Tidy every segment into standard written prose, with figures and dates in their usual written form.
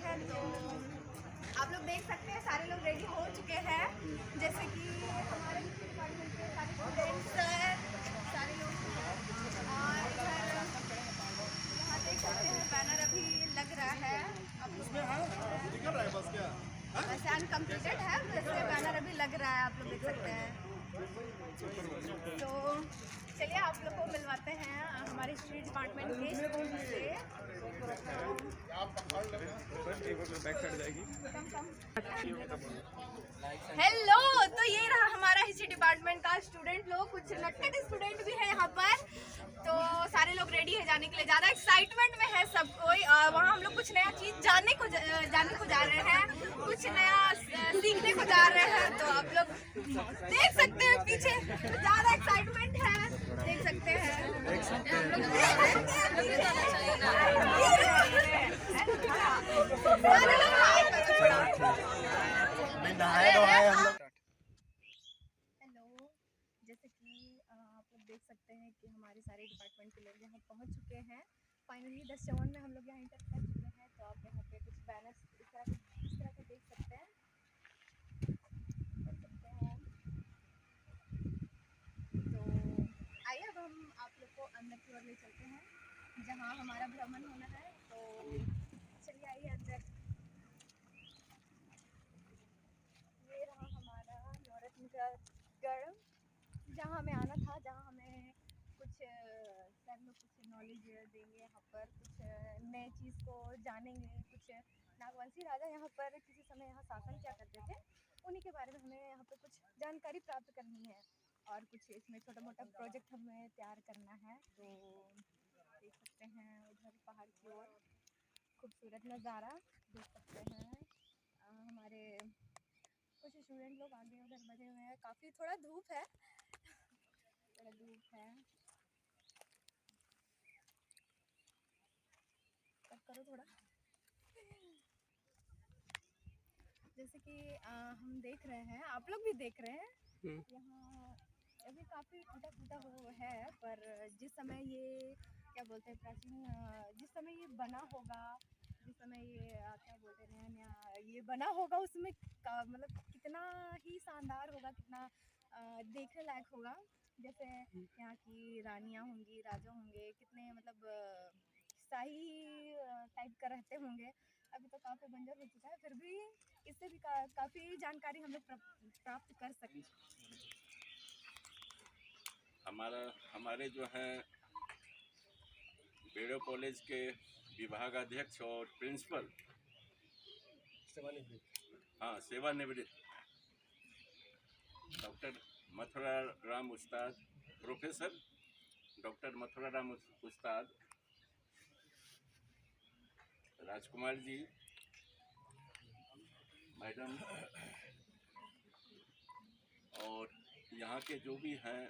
हैं तो आप लोग देख सकते हैं सारे लोग रेडी हो चुके हैं, जैसे कि हमारे डिपार्टमेंट के सारे स्टूडेंट्स सारे लोग हैं। और इधर यहाँ देख सकते हैं बैनर अभी लग रहा है, आप लोग वैसे अनकम्प्लीटेड है, वैसे बैनर अभी लग रहा है, आप लोग देख सकते हैं। तो चलिए आप लोग को मिलवाते हैं हमारे हिस्ट्री डिपार्टमेंट के स्टूडेंट से। हेलो, तो ये रहा हमारा हिस्ट्री डिपार्टमेंट का स्टूडेंट लोग, कुछ नक्कड़ स्टूडेंट भी है यहाँ पर। तो सारे लोग रेडी है जाने के लिए, ज़्यादा एक्साइटमेंट में है सब कोई। वहाँ हम लोग कुछ नया चीज़ जानने को जा रहे हैं, कुछ नया सीखने को जा रहे हैं। तो आप लोग देख सकते हैं पीछे ज़्यादा एक्साइटमेंट है, देख सकते हैं। हेलो, जैसे कि आप लोग देख सकते हैं कि हमारे सारे डिपार्टमेंट के लोग यहाँ पहुँच चुके हैं। फाइनली 10:54 में हम लोग यहाँ इंटर कर चुके हैं। तो आप यहाँ पे कुछ बैनर्स इस तरह के देख सकते हैं। तो आइए अब हम आप लोग को अंदर की ओर ले चलते हैं, जहाँ हमारा भ्रमण होना है। तो चलिए आइए अंदर। ये रहा हमारा नवरत्नगढ़, जहाँ हमें आना था, जहाँ हमें कुछ सर लोग कुछ नॉलेज देंगे, यहाँ पर कुछ नए चीज़ को जानेंगे। कुछ नागवंशी राजा यहाँ पर किसी समय यहाँ शासन किया करते थे, उन्हीं के बारे में हमें यहाँ पर कुछ जानकारी प्राप्त करनी है। और कुछ इसमें छोटा मोटा प्रोजेक्ट हमें तैयार करना है। तो देख सकते हैं उधर पहाड़ की ओर खूबसूरत नज़ारा देख सकते हैं। हमारे कुछ स्टूडेंट लोग आगे उधर बढ़े हुए हैं, काफ़ी थोड़ा धूप है, करो थोड़ा। जैसे कि हम देख रहे हैं, आप लोग भी देख रहे हैं, यहाँ अभी काफ़ी टूटा फूटा हो है। पर जिस समय ये क्या बोलते हैं प्राचीन, जिस समय ये बना होगा, जिस समय ये क्या बोलते हैं नया ये बना होगा, उसमें मतलब कितना ही शानदार होगा, कितना देखने लायक होगा। जैसे यहाँ की रानियाँ होंगी, राजा होंगे, कितने मतलब शाही टाइप का रहते होंगे। अभी तो काफ़ी बंजर हो चुका है, फिर भी इससे भी काफ़ी जानकारी हम लोग प्राप्त कर सकते हैं। हमारे जो हैं बेड़ो कॉलेज के विभागाध्यक्ष और प्रिंसिपल सेवानिवृत्त डॉक्टर मथुरा राम उस्ताद, प्रोफेसर डॉक्टर मथुरा राम उस्ताद, राजकुमार जी, मैडम, और यहाँ के जो भी हैं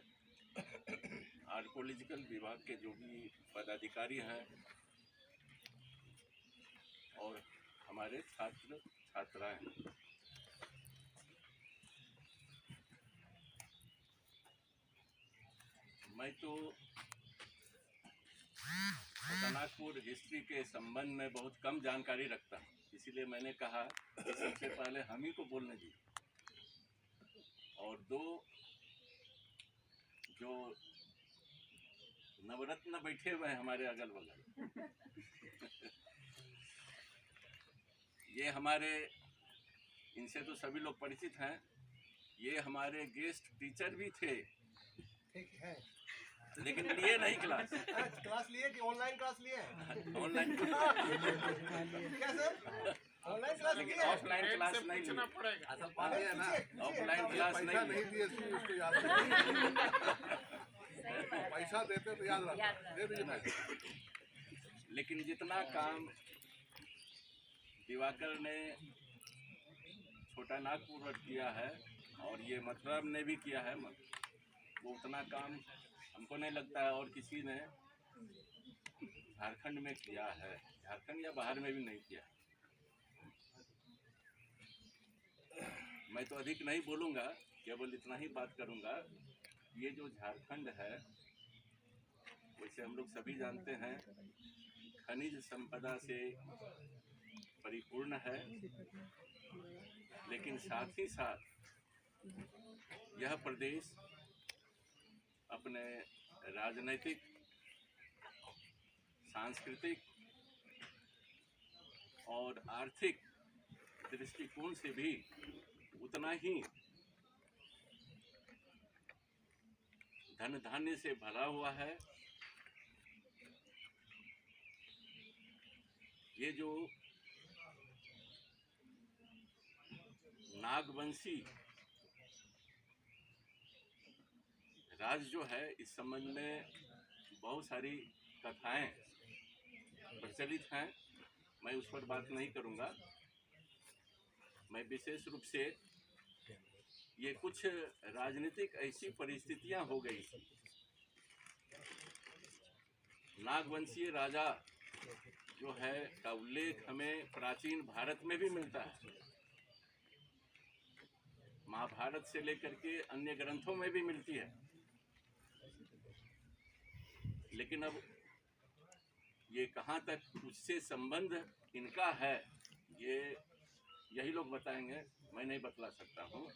आर्कोलॉजिकल विभाग के जो भी पदाधिकारी हैं, और हमारे छात्र छात्राएं, मैं तो नागपुर हिस्ट्री के संबंध में बहुत कम जानकारी रखता हूँ, इसीलिए मैंने कहा कि सबसे पहले हम ही को बोलने दी। और दो जो नवरत्न बैठे हुए हैं हमारे अगल बगल, ये हमारे, इनसे तो सभी लोग परिचित हैं, ये हमारे गेस्ट टीचर भी थे। ठीक है, लेकिन लिए नहीं क्लास। क्लास लिए कि ऑनलाइन क्लास लिए? ऑनलाइन क्या सर? ऑनलाइन क्लास लिए? ऑफलाइन क्लास नहीं लिए। ऑफलाइन क्लास नहीं लिए। पैसा देते तो याद रखना, दे दीजिए पैसा। लेकिन जितना काम दिवाकर ने छोटा नागपुर में किया है और ये मथुरा ने भी किया है, वो उतना काम हमको नहीं लगता है और किसी ने झारखंड में किया है, झारखंड या बाहर में भी नहीं किया। मैं तो अधिक नहीं बोलूँगा, केवल इतना ही बात करूँगा। ये जो झारखंड है, वैसे हम लोग सभी जानते हैं खनिज संपदा से परिपूर्ण है, लेकिन साथ ही साथ यह प्रदेश अपने राजनीतिक, सांस्कृतिक और आर्थिक दृष्टिकोण से भी उतना ही धन धान्य से भरा हुआ है। ये जो नागवंशी राज जो है, इस संबंध में बहुत सारी कथाएं प्रचलित हैं। मैं उस पर बात नहीं करूंगा। मैं विशेष रूप से ये कुछ राजनीतिक ऐसी परिस्थितियां हो गई, नागवंशीय राजा जो है का उल्लेख हमें प्राचीन भारत में भी मिलता है, महाभारत से लेकर के अन्य ग्रंथों में भी मिलती है। लेकिन अब ये कहाँ तक उससे संबंध इनका है, ये यही लोग बताएंगे, मैं नहीं बतला सकता हूँ।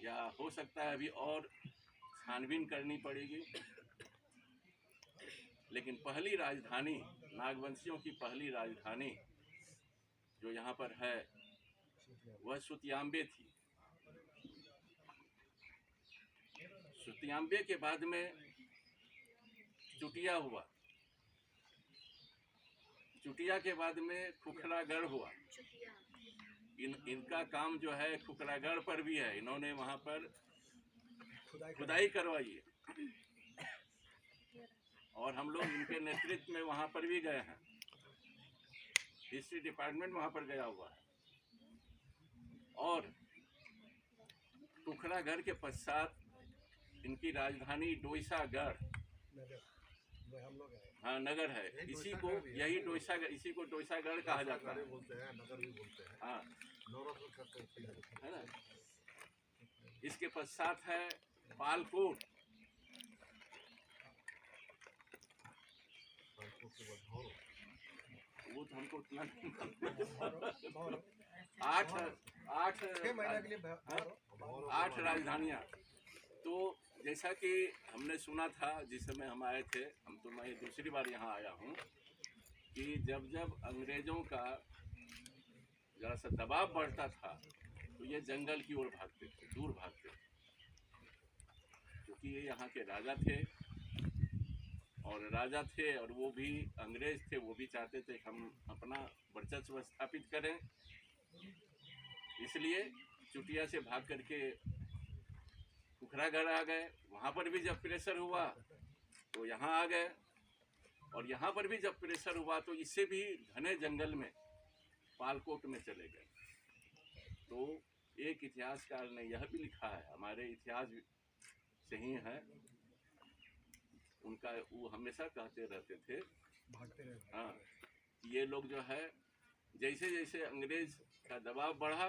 या हो सकता है अभी और छानबीन करनी पड़ेगी। लेकिन पहली राजधानी, नागवंशियों की पहली राजधानी जो यहाँ पर है वह सुतियांबे थी। सुतियांबे के बाद में चुटिया हुआ, चुटिया के बाद में खुखरागढ़ हुआ। इनका काम जो है खुखरागढ़ पर भी है। इन्होंने वहाँ पर खुदाई करवाई है और हम लोग इनके नेतृत्व में वहाँ पर भी गए हैं। हिस्ट्री डिपार्टमेंट वहाँ पर गया हुआ है। और खुखरागढ़ के पश्चात इनकी राजधानी डोईसागढ़, हाँ नगर है, इसी को यही डोईसागढ़, इसी को डोईसागढ़ कहा जाता है। हाँ है ना। इसके पश्चात है पालकोट, वो तो हमको उतना आठ राजधानियाँ। तो जैसा कि हमने सुना था जिस समय हम आए थे, मैं दूसरी बार यहाँ आया हूँ, कि जब जब अंग्रेज़ों का जरा सा दबाव बढ़ता था तो ये जंगल की ओर भागते थे, दूर भागते थे, क्योंकि ये यहाँ के राजा थे। और वो भी अंग्रेज थे, वो भी चाहते थे हम अपना वर्चस्व स्थापित करें। इसलिए चुटिया से भाग करके खुखरागढ़ आ गए। वहाँ पर भी जब प्रेशर हुआ तो यहाँ आ गए, और यहाँ पर भी जब प्रेशर हुआ तो इससे भी घने जंगल में पालकोट में चले गए। तो एक इतिहासकार ने यह भी लिखा है, हमारे इतिहास से ही है, उनका वो हमेशा कहते रहते थे, हाँ, ये लोग जो है जैसे जैसे अंग्रेज का दबाव बढ़ा,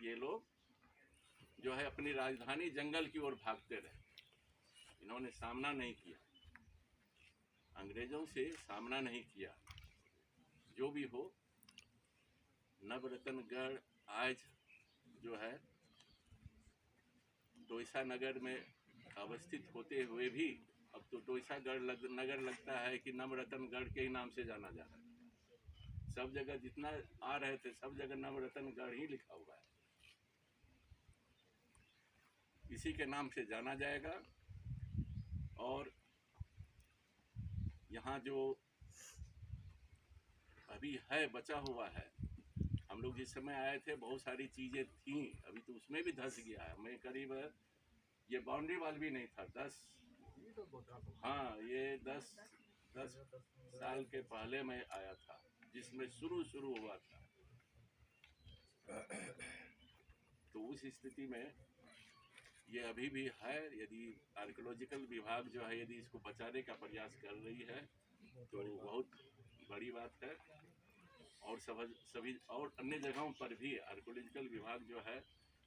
ये लोग जो है अपनी राजधानी जंगल की ओर भागते रहे। इन्होंने सामना नहीं किया, अंग्रेजों से सामना नहीं किया। जो भी हो, नवरत्नगढ़ आज जो है डोईसा नगर में अवस्थित होते हुए भी अब तो डोईसागढ़ नगर लगता है कि नवरत्नगढ़ के ही नाम से जाना जा रहा है। सब जगह जितना आ रहे थे सब जगह नवरत्नगढ़ ही लिखा हुआ है, इसी के नाम से जाना जाएगा। और यहाँ जो अभी है बचा हुआ है, हम लोग जिस समय आए थे बहुत सारी चीज़ें थीं, अभी तो उसमें भी धंस गया है। मैं करीब ये बाउंड्री वाल भी नहीं था, 10 साल के पहले मैं आया था, जिसमें शुरू हुआ था। तो उस स्थिति में ये अभी भी है। यदि आर्कियोलॉजिकल विभाग जो है यदि इसको बचाने का प्रयास कर रही है तो बहुत बड़ी बात है। और सभी और अन्य जगहों पर भी आर्कियोलॉजिकल विभाग जो है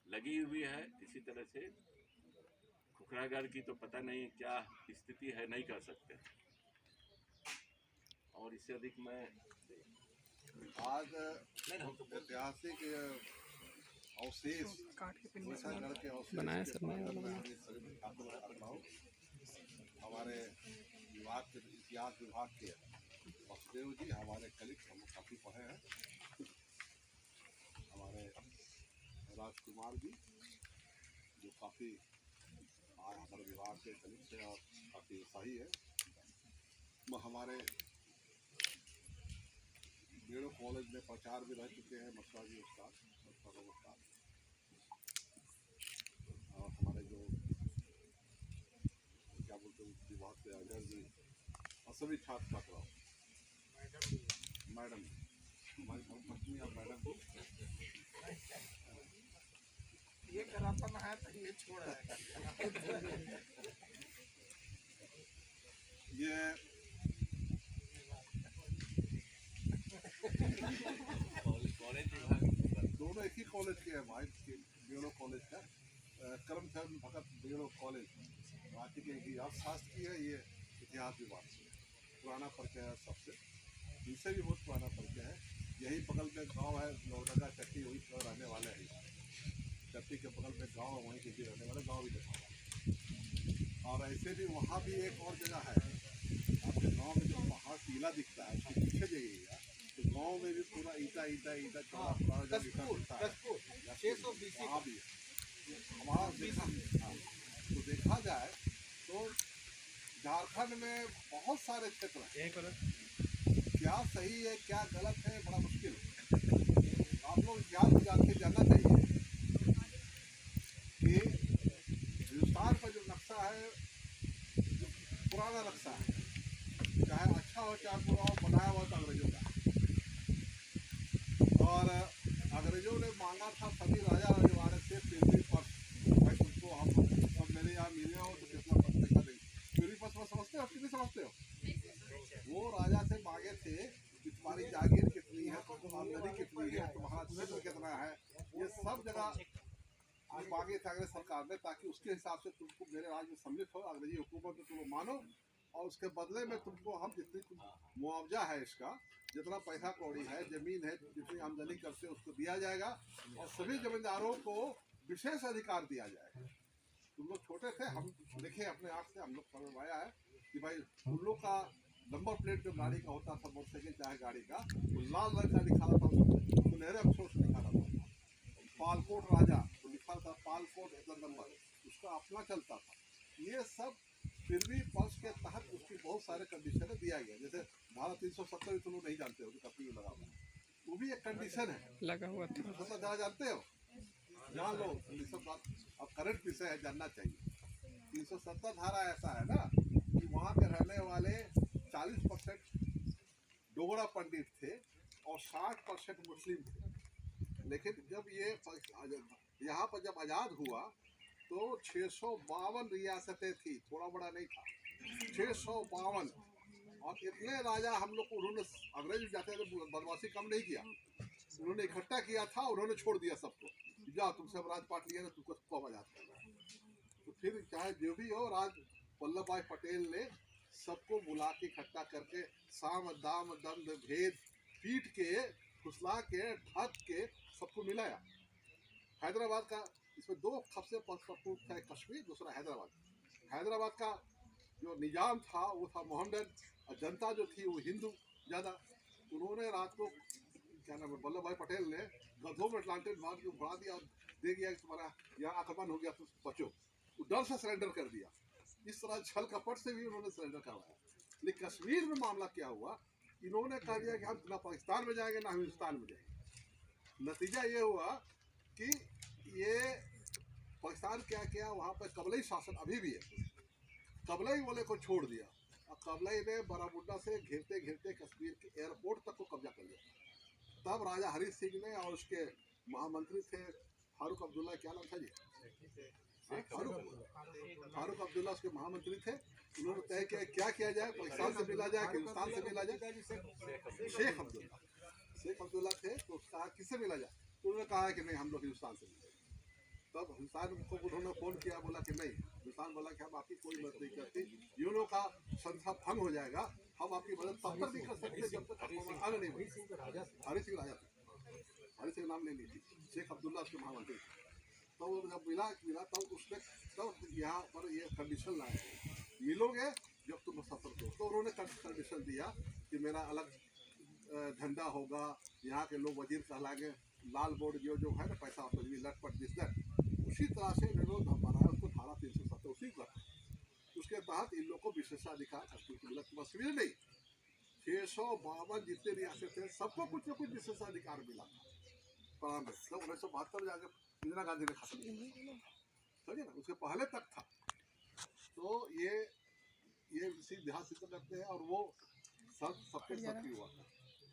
लगी हुई है। इसी तरह से खुखरागढ़ की तो पता नहीं क्या स्थिति है, नहीं कर सकते। और इससे अधिक मैं आज ऐतिहासिक अवशेष वैशागढ़ के अवशेष बनाया के सब नया बारे में वाला हमें सभी आपको बताता हूँ। हमारे विभाग के इतिहास विभाग के वसुदेव जी हमारे कलीग हम काफ़ी पढ़े हैं। हमारे राजकुमार जी जो काफ़ी हमारे विभाग के कलीग थे और काफ़ी उत्साही है। हमारे बीड़ो कॉलेज में प्रचार भी रह चुके हैं मथुरा जी उस्ताद उस्ताद और हमारे जो क्या बोलते हैं विभाग के अजय जी और सभी छात्र छात्राओं मैडम हमारी पत्नी और मैडम ये करापन है तो ये छोड़ा है। ये दोनों एक ही कॉलेज के हैं भाई बीड़ो कॉलेज का करमचंद भगत बीड़ो कॉलेज रांची के ही अर्थशास्त्र की है। ये इतिहास विभाग से पुराना परिचय है सबसे, इनसे भी बहुत पुराना परिचय है। यही बगल में गांव है लोहरदगा चट्टी, वही तो रहने वाले हैं। चट्टी के बगल में गांव है, वहीं के भी रहने वाले गांव भी देखा। और ऐसे भी वहाँ भी एक और जगह है आपके गांव में जो पहाड़ टीला दिखता है उसके पीछे जाइएगा तो गांव में भी पूरा ईटा ईटा ईटा चौड़ा पुराना जब ईटा दिखता है वहाँ भी हमारा देखा। हाँ, तो देखा जाए तो झारखंड में बहुत सारे क्षेत्र हैं, क्या सही है क्या गलत है बड़ा मुश्किल है। आप लोग इतिहास को जान के जानना चाहिए कि हिंदुस्तान का जो नक्शा है जो पुराना नक्शा है, चाहे अच्छा हो चाहे बुरा हो, बनाया हुआ था अंग्रेजों का। और अंग्रेजों ने मांगा था सभी राजा रजवाड़े से पृथ्वी पर, भाई तुमको हम सब मेरे यहाँ मिले हो तो कितना पैसा देंगे। पृथ्वी पर समझते हो कितनी समझते हो? वो राजा से मांगे थे कि तुम्हारी जागीर कितनी है, आमदनी कितनी है, तुम्हारा क्षेत्र कितना है, ये सब जगह मांगे थे अंग्रेज सरकार ने, ताकि उसके हिसाब से तुमको मेरे राज्य में सम्मिलित हो, अंग्रेजी हुकूमत में तुम मानो और उसके बदले में तुमको हम जितनी मुआवजा है इसका, जितना पैसा कौड़ी है, जमीन है, जितनी आमदनी करते हैं उसको दिया जाएगा और सभी जमींदारों को विशेष अधिकार दिया जाएगा। तुम लोग छोटे थे, हम देखे अपने आँख से, हम लोग समझ आया है कि भाई उन लोग का नंबर प्लेट जो गाड़ी का होता था, मोटरसाइकिल चाहे गाड़ी का, वो लाल रंग का लिखा था, सुनहरे अक्षरों से लिखा था पालकोट राजा, तो लिखा था पालकोट नंबर, उसका अपना चलता था। ये सब पृथ्वी पक्ष के तहत उसकी बहुत सारे कंडीशन दिया गया। जैसे धारा 370 तो लोग नहीं जानते हो, कभी लगा हुआ, वो भी एक कंडीशन है लगा हुआ था। 370 जानते हो, जान लो, सब बात अब करंट विषय है, जानना चाहिए। 370 धारा ऐसा है ना कि वहाँ के रहने वाले 40% डोगरा पंडित थे और 60% मुस्लिम थे। लेकिन जब ये यहाँ पर जब आज़ाद हुआ तो 652 रियासतें थी, थोड़ा बड़ा नहीं था, 652। और इतने राजा हम लोग को उन्होंने, अंग्रेज जाते थे बदमाशी कम नहीं किया, उन्होंने इकट्ठा किया था, उन्होंने छोड़ दिया सबको, जाओ तुमसे अब राजपाट लिया ना, तुमको सबको आज़ाद करना है। तो फिर चाहे जो भी हो, राज वल्लभ भाई पटेल ने सबको बुला के इकट्ठा करके साम दाम दंड भेद पीट के फुसला के ढक के सबको मिलाया। हैदराबाद का इसमें दो सबसे प्रमुख था, कश्मीर, दूसरा हैदराबाद। हैदराबाद का जो निजाम था वो था मोहम्मदन, और जनता जो थी वो हिंदू ज़्यादा। उन्होंने रात को क्या नाम है वल्लभ भाई पटेल ने गधों में अटलांटिक मार के बढ़ा दिया, दे दिया कि तुम्हारा यहाँ आक्रमण हो गया तो बचो, वो डर से सरेंडर कर दिया। इस तरह छल कपट से भी उन्होंने सरेंडर करवाया। लेकिन कश्मीर में मामला क्या हुआ, इन्होंने कह दिया कि हम ना पाकिस्तान में जाएंगे ना हिंदुस्तान में जाएंगे। नतीजा ये हुआ कि ये पाकिस्तान क्या किया, वहाँ पर कबलई शासन अभी भी है, कबलई वाले को छोड़ दिया और कबलई ने बारामुंडा से घेरते घेरते कश्मीर के एयरपोर्ट तक को कब्जा कर लिया। तब राजा हरी सिंह ने और उसके महामंत्री थे फारूक अब्दुल्ला, क्या नाम था जी, फारूक अब्दुल्ला उसके महामंत्री थे। उन्होंने तय किया क्या किया जाए, पाकिस्तान से मिला जाए कि हिंदुस्तान से मिला जाए। शेख अब्दुल्ला थे, तो कहा किससे मिला जाए, तो उन्होंने कहा कि नहीं हम लोग हिंदुस्तान से मिलेंगे। तब हिंदुस्तान को उन्होंने फोन किया, बोला कि नहीं, हिंदुस्तान बोला कि हम आपकी कोई मदद नहीं करते, यूनो का संस्था भंग हो जाएगा, हम आपकी मदद तब तक नहीं कर सकते जब तक आगे नहीं बढ़े। हरी सिंह राजा, हरी सिंह नाम ले ली थी, शेख अब्दुल्ला उसके महामंत्री। तो वो जब मिला तब उसने तब यहाँ पर ये कंडीशन लाए, मिलोगे जब तुम सफर करो। तो उन्होंने कंडीशन दिया कि मेरा अलग झंडा होगा, यहाँ के लोग वजीर कहलाएंगे, लाल बोर्ड जो है ना पैसा लटपट बिस्तर, उसी तरह से विरोध बनाया उसको धारा 370 उसी पर। उसके तहत इन लोग को विशेषाधिकार मिला, बस नहीं 652 जितने रियासत थे सबको कुछ न कुछ विशेषाधिकार मिला था। तो 1972 में जाकर इंदिरा गांधी ने खत्म किया, समझे ना, उसके पहले तक था। तो ये इतिहास सिद्ध करते हैं। और वो सबके साथ हुआ था।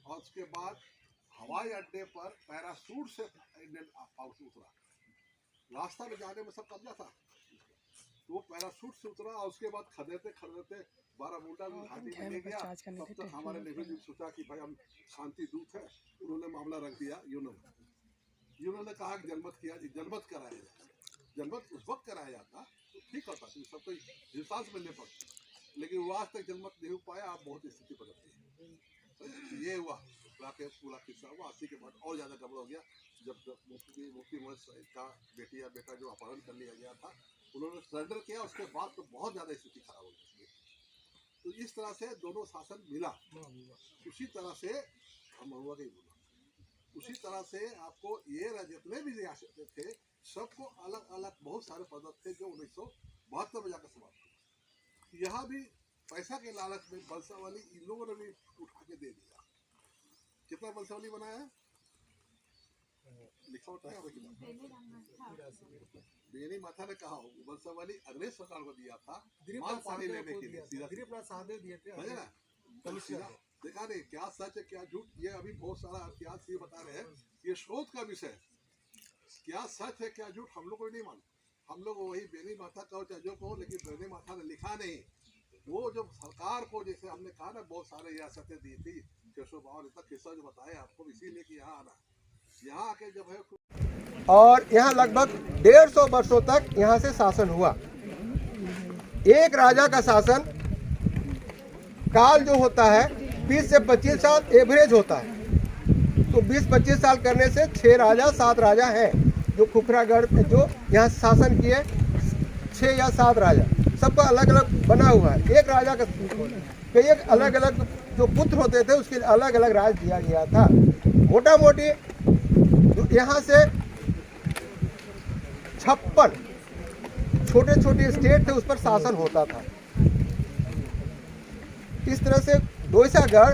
और उसके बाद हवाई अड्डे पर पैराशूट से इंडियन फाउस उतरा, रास्ता में जाने में सब कब्जा था, तो वो पैराशूट से उतरा। और उसके बाद खदेड़ते बारामूला घाटी में ले गया। तब तक हमारे नेहरू जी सोचा कि भाई हम शांति दूत है, उन्होंने मामला रख दिया यूनो ने कहा कि जनमत कराया जाए। जनमत उस वक्त कराया जाता तो ठीक होता, सब कोई हिसाब से मिलने पड़ता, लेकिन वो आज तक जनमत नहीं हो पाया। आप बहुत स्थिति बदलती है। ये हुआ पूरा किस्सा हुआ। 80 के बाद और ज़्यादा गड़बड़ हो गया, जब मुफ्ती मोहम्मद का बेटा जो अपहरण कर लिया गया था, उन्होंने सरेंडर किया। उसके बाद तो बहुत ज़्यादा स्थिति खराब हो गई। तो इस तरह से दोनों शासन मिला। उसी तरह से हम हुआ नहीं बोला, उसी तरह से आपको ये जितने भी रियासतें थे सबको अलग अलग बहुत सारे पदक थे जो 1972 में जाकर समाप्त हुए। यहाँ भी पैसा के लालच में बंसावली इन लोगों ने भी उठा के दे दिया। कितना बंसावली बनाया है लिखा होता है बेनी माथा ने कहा बंसावली अंग्रेज सरकार को दिया था माल पानी लेने के लिए, सीधा देखा नहीं क्या सच है क्या झूठ। ये अभी बहुत सारा इतिहास ये बता रहे हैं, ये शोध का विषय, क्या सच है क्या झूठ हम लोग को नहीं मालूम। हम लोग वही बेनी माथा कहो चाहे जो कहो, लेकिन बेनी माथा ने लिखा नहीं। वो जो सरकार को जैसे हमने कहा ना बहुत सारे रियासतें दी थी, 652 तक किस्सा जो बताया आपको, इसीलिए कि यहाँ आना, यहाँ आके जब है। और यहाँ लगभग 150 वर्षों तक यहाँ से शासन हुआ। एक राजा का शासन काल जो होता है 20 से 25 साल एवरेज होता है। तो 20-25 साल करने से 6 राजा 7 राजा हैं जो खुखरागढ़ में जो यहाँ शासन किए। 6 या 7 राजा सबका अलग अलग बना हुआ है। एक राजा का कई अलग अलग जो पुत्र होते थे उसके अलग अलग राज दिया गया था। मोटा मोटी यहाँ से 56 छोटे छोटे स्टेट थे, उस पर शासन होता था। इस तरह से दोईसागढ़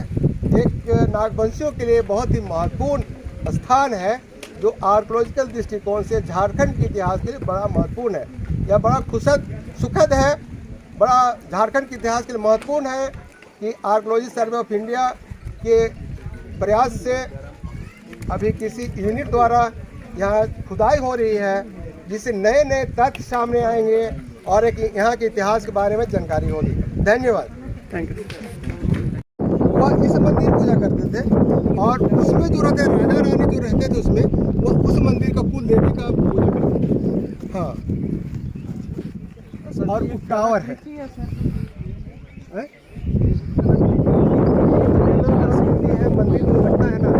एक नागवंशियों के लिए बहुत ही महत्वपूर्ण स्थान है, जो आर्कोलॉजिकल दृष्टिकोण से झारखंड के इतिहास के लिए बड़ा महत्वपूर्ण है। यह बड़ा सुखद है, बड़ा झारखंड के इतिहास के लिए महत्वपूर्ण है कि आर्कोलॉजी सर्वे ऑफ इंडिया के प्रयास से अभी किसी यूनिट द्वारा यहाँ खुदाई हो रही है, जिससे नए नए तथ्य सामने आएंगे और एक यहाँ के इतिहास के बारे में जानकारी होगी। धन्यवाद। Thank you. वह इस मंदिर पूजा करते थे और उसमें जो रहते राजा रानी जो रहते थे उसमें वो उस मंदिर का कुल देवी का पूजा करते थे। हाँ, और वो टावर है, मंदिर जो लगता है ना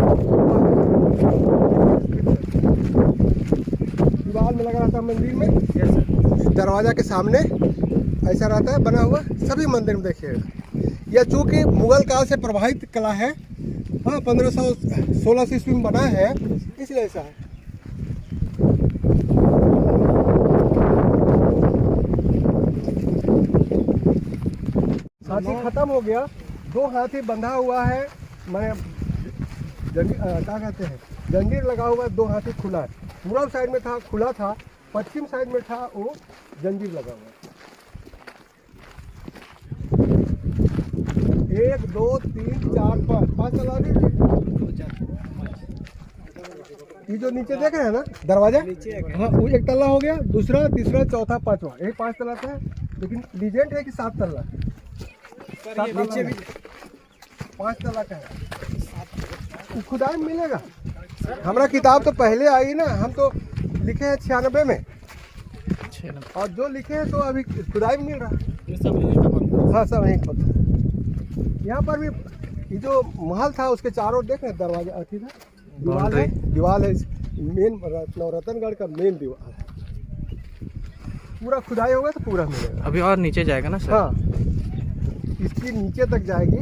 दीवार में लगा रहता है मंदिर में, दरवाजा के सामने ऐसा रहता है बना हुआ। सभी मंदिर में देखिएगा। यह चूँकि मुगल काल से प्रभावित कला है, हाँ 1516 ईस्वी में बना है, इसलिए ऐसा है। हाथी खत्म हो गया, 2 हाथी बंधा हुआ है, मैं क्या कहते हैं जंजीर लगा हुआ है, 2 हाथी खुला है। पूर्व साइड में था खुला था, पश्चिम साइड में था वो जंजीर लगा हुआ है। 1 2 3 4 5 चला रही। ये जो नीचे देख रहे हैं ना दरवाजा, हाँ वो 1 तल्ला हो गया, दूसरा तीसरा चौथा पांचवा, यही 5 तल्ला था। लेकिन लीजेंड है कि 7 तल्ला, नीचे भी 5 तल्ला का है। खुदाई मिलेगा। हमारा किताब तो पहले आई ना, हम तो लिखे हैं 96 में। और जो लिखे हैं तो अभी खुदाई में मिल रहा है। ये सब यहीं का बनता है। हाँ सब यहीं पत्थर। यहाँ पर भी ये जो महल था उसके चारों देख रहे हैं, दरवाजा अथी था, दीवार है मेन नवरत्नगढ़ का मेन दीवार है। पूरा खुदाई होगा तो पूरा मिलेगा। अभी और नीचे जाएगा ना सर? हाँ इसकी नीचे तक जाएगी,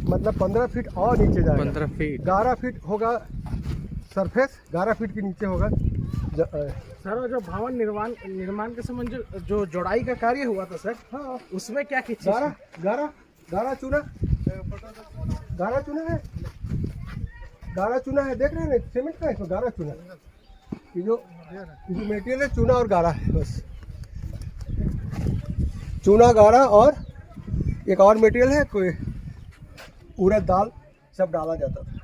मतलब 15 फीट और नीचे जाएगा। 15 फीट 11 फीट होगा सरफेस, 11 फीट के नीचे होगा। सर जो भवन निर्माण के समय जो जोड़ाई का कार्य हुआ था सर, हाँ उसमें क्या की चीज़? गारा चूना है, गारा चूना है, देख रहे हैं ना, सीमेंट का इसमें गारा चूना है। ये जो मटेरियल है चूना और गारा है, बस चूना गारा और एक और मटेरियल है, कोई उड़द दाल सब डाला जाता था।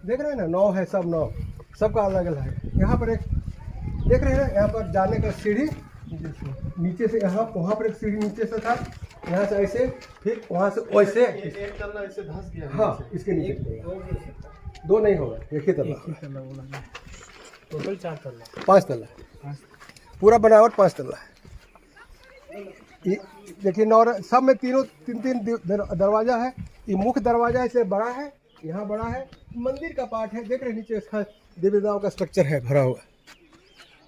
देख रहे हैं ना, 9 है, सब 9 सबका अलग अलग है। यहाँ पर एक देख रहे हैं ना, यहाँ पर जाने का सीढ़ी नीचे से, यहाँ वहाँ पर एक सीढ़ी नीचे से था, यहाँ से ऐसे, फिर वहाँ से वैसे एक तल्ला ऐसे धंस गया। हाँ इसके नीचे 2 नहीं होगा, एक ही तल्ला, टोटल 4 तल्ला, 5 तल्ला पूरा बनावट 5 तल्ला है। ये देखिए सब में तीन दरवाजा है। ये मुख्य दरवाजा इससे बड़ा है, यहाँ बड़ा है। मंदिर का पार्ट है, देख रहे नीचे इसका देवी देवताओं का स्ट्रक्चर है भरा हुआ।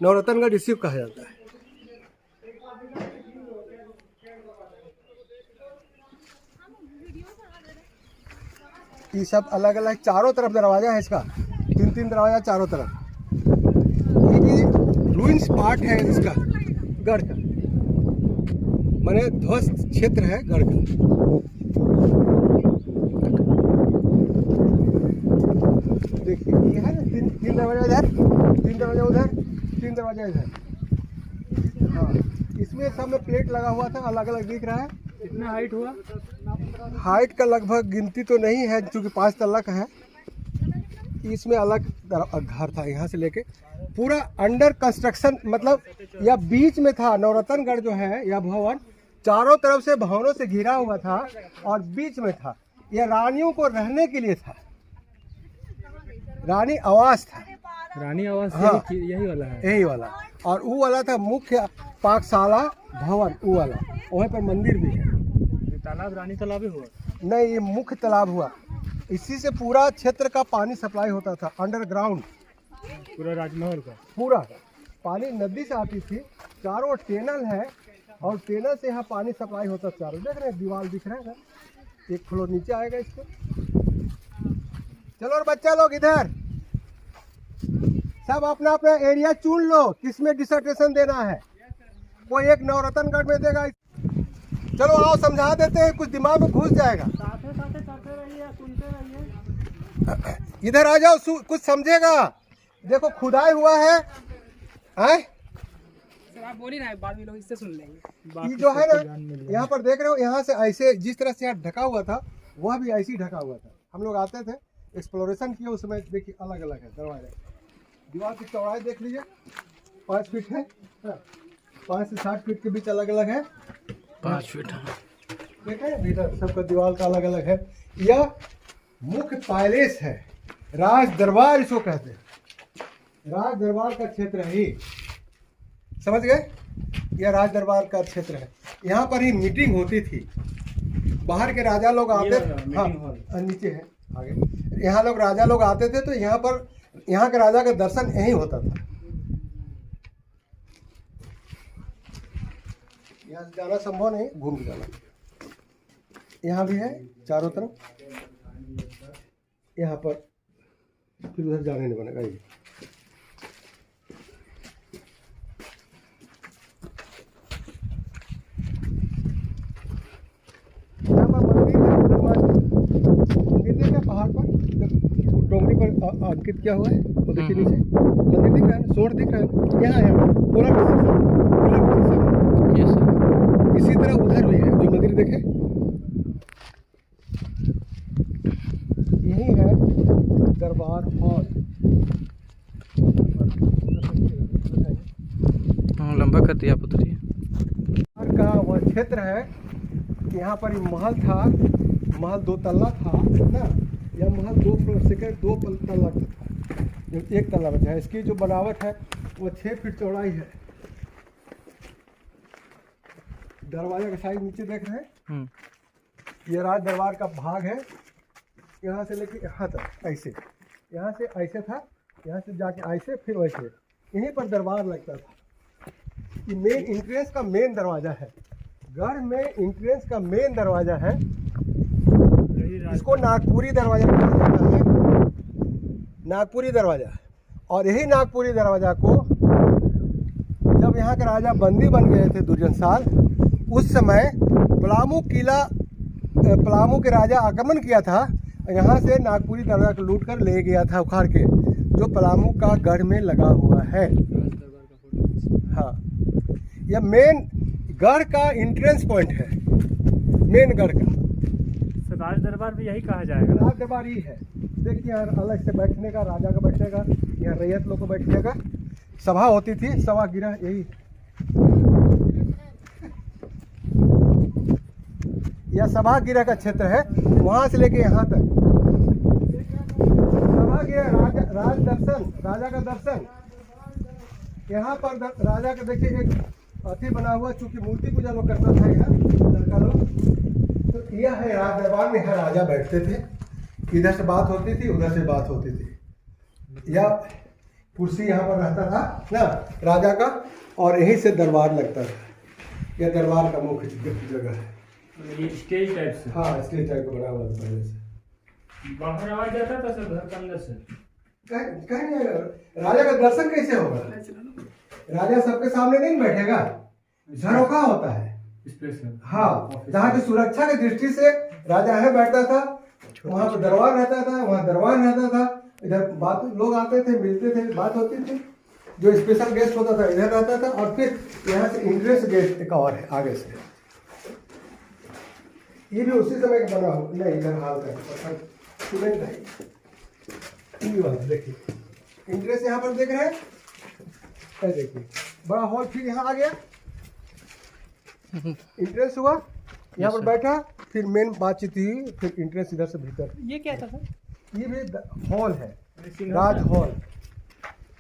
नवरत्नगढ़ डिस्ट्रिक्ट कहा जाता है। ये सब अलग अलग चारों तरफ दरवाजा है इसका, 3 दरवाजा चारों तरफ। ये भी रूइंस पार्ट है इसका गढ़ का, माने ध्वस्त क्षेत्र है गढ़ का। देखिए ये है ना, 3 दरवाजा इधर, 3 दरवाजा उधर, 3 दरवाजा इधर। हाँ इसमें सब में प्लेट लगा हुआ था, अलग अलग दिख रहा है। कितना हाइट हुआ? हाइट का लगभग गिनती तो नहीं है, क्योंकि 5 तल्ला का है। इसमें अलग घर था, यहाँ से लेके पूरा अंडर कंस्ट्रक्शन, मतलब या बीच में था। नवरत्नगढ़ जो है यह भवन चारों तरफ से भवनों से घिरा हुआ था और बीच में था। यह रानियों को रहने के लिए था, रानी आवास था। रानी आवास हाँ, यही वाला है, यही वाला। और वो वाला था मुख्य पाकशाला भवन, वो वाला, वहीं पर मंदिर भी है। तालाब रानी तालाब ही हुआ? नहीं, ये मुख्य तालाब हुआ। इसी से पूरा क्षेत्र का पानी सप्लाई होता था, अंडरग्राउंड पूरा राजमहल का पूरा पानी नदी से आती थी। चारों टेनल है और टेनल से यहाँ पानी सप्लाई होता था चारों। देख रहे हैं दीवार दिख रहा है ना, एक फ्लोर नीचे आएगा इसको। चलो और बच्चा लोग इधर सब अपना अपना एरिया चुन लो, किसमें डिसर्टेशन देना है। कोई एक नवरत्नगढ़ में देगा। चलो आओ समझा देते हैं, कुछ दिमाग में घुस जाएगा। करते रहिए, सुनते रहिए। इधर आ जाओ, कुछ समझेगा। देखो खुदाई हुआ है, सर आप बोलिए ना, बाद में लोग इससे सुन लेंगे। ये जो है ना, यहाँ पर देख रहे हो, यहाँ से ऐसे जिस तरह से यहाँ ढका हुआ था, वह भी ऐसे ही ढका हुआ था। हम लोग आते थे, एक्सप्लोरेशन किया, उस समय देखिए अलग अलग है दरवाजा। दीवार की चौड़ाई देख लीजिए, 5 फीट है, 5 से 60 फीट के बीच अलग अलग है। 5 फीट देखे भीतर सबका दीवार का अलग अलग है। यह मुख्य पैलेस है, राज दरबार इसको कहते हैं। राज दरबार का क्षेत्र है, समझ गए? यह राज दरबार का क्षेत्र है। यहाँ पर ही मीटिंग होती थी, बाहर के राजा लोग आते थे। हाँ नीचे है आगे, यहाँ लोग राजा लोग आते थे, तो यहाँ पर यहाँ के राजा का दर्शन यहीं होता था। यहाँ से जाना संभव नहीं, घूम के जाना। यहाँ भी है चारों तरफ, यहाँ पर फिर उधर जाने नहीं बनेगा। ये यहाँ पर मंदिर है, मंदिर देखा पहाड़ पर, डोंगरी पर अंकित किया हुआ है, वो देखिए नीचे मंदिर दिख रहा है, सोर्ट दिख रहा है। यहाँ इसी तरह उधर भी है जो मंदिर देखे, यही है दरबार हॉल। लंबा कर दिया पुत्री का वह क्षेत्र है। यहाँ पर महल था, महल 2 तल्ला था ना, यह महल 2 तल्ला का था, जो 1 तल्ला बचा है। इसकी जो बनावट है वो 6 फीट चौड़ाई है, दरवाजे का साइड नीचे देख रहे हैं, हम्म। ये राज दरबार का भाग है। यहाँ से लेके यहाँ तक ऐसे, यहाँ से ऐसे था, यहाँ से जाके ऐसे फिर वैसे, यहीं पर दरबार लगता था। ये मेन इंट्रेंस का मेन दरवाज़ा है, गढ़ में इंट्रेंस का मेन दरवाज़ा है। इसको नागपुरी दरवाज़ा कहा जाता है, नागपुरी दरवाज़ा। और यही नागपुरी दरवाज़ा को जब यहाँ के राजा बंदी बन गए थे दुर्जन साल, उस समय पलामू के राजा आक्रमण किया था, यहाँ से नागपुरी दरवाजा को लूट कर ले गया था उखाड़ के, जो पलामू का गढ़ में लगा हुआ है। हाँ, यह मेन गढ़ का एंट्रेंस पॉइंट है, मेन गढ़ का। राज दरबार भी यही कहा जाएगा। राज दरबार ही है। देखिए यहाँ अलग से बैठने का, राजा का बैठने का, यहाँ रैयत लोग को बैठने का सभा होती थी, सभा गिरा यही। यह सभा गिरा का क्षेत्र है, वहाँ से लेके यहाँ तक सभा गिरा। राज दर्शन, राजा का दर्शन। यहाँ पर राजा का देखिए एक अथी बना हुआ, चूंकि मूर्ति पूजा लोग करता था यहाँ लड़का लोग। तो यह है राज दरबार में, यहाँ राजा बैठते थे, इधर से बात होती थी, उधर से बात होती थी। या कुर्सी यहाँ पर रहता था ना राजा का, और यहीं से दरबार लगता था। यह दरबार का मुख्य जगह है। स्टेज टाइप से। हाँ, स्टेज टाइप का बना हुआ था पहले से। बाहर आवाज जाता था सर, घर के अंदर से कहीं राजा का दर्शन कैसे होगा? राजा सबके सामने नहीं बैठेगा, झरोखा होता है स्पेशल। हाँ, जहाँ की सुरक्षा की दृष्टि से राजा है बैठता था, वहाँ पर दरबार रहता था, वहाँ दरबार रहता था, इधर बात लोग आते थे, मिलते थे, बात होती थी। जो स्पेशल गेस्ट होता था इधर रहता था, और फिर यहाँ से इंट्रेंस गेट एक और है आगे से, ये भी उसी समय का बना हो। नहीं, इधर हाल का सीमेंट है। ये बात देखिए, इंट्रेंस यहाँ पर देख रहे हैं, देखिए बड़ा हॉल, फिर यहाँ आ गया, इंट्रेंस हुआ, यहाँ पर बैठा, फिर मेन बातचीत हुई, फिर इंट्रेंस इधर से भीतर। ये क्या था सर? ये भी हॉल है, राज हॉल।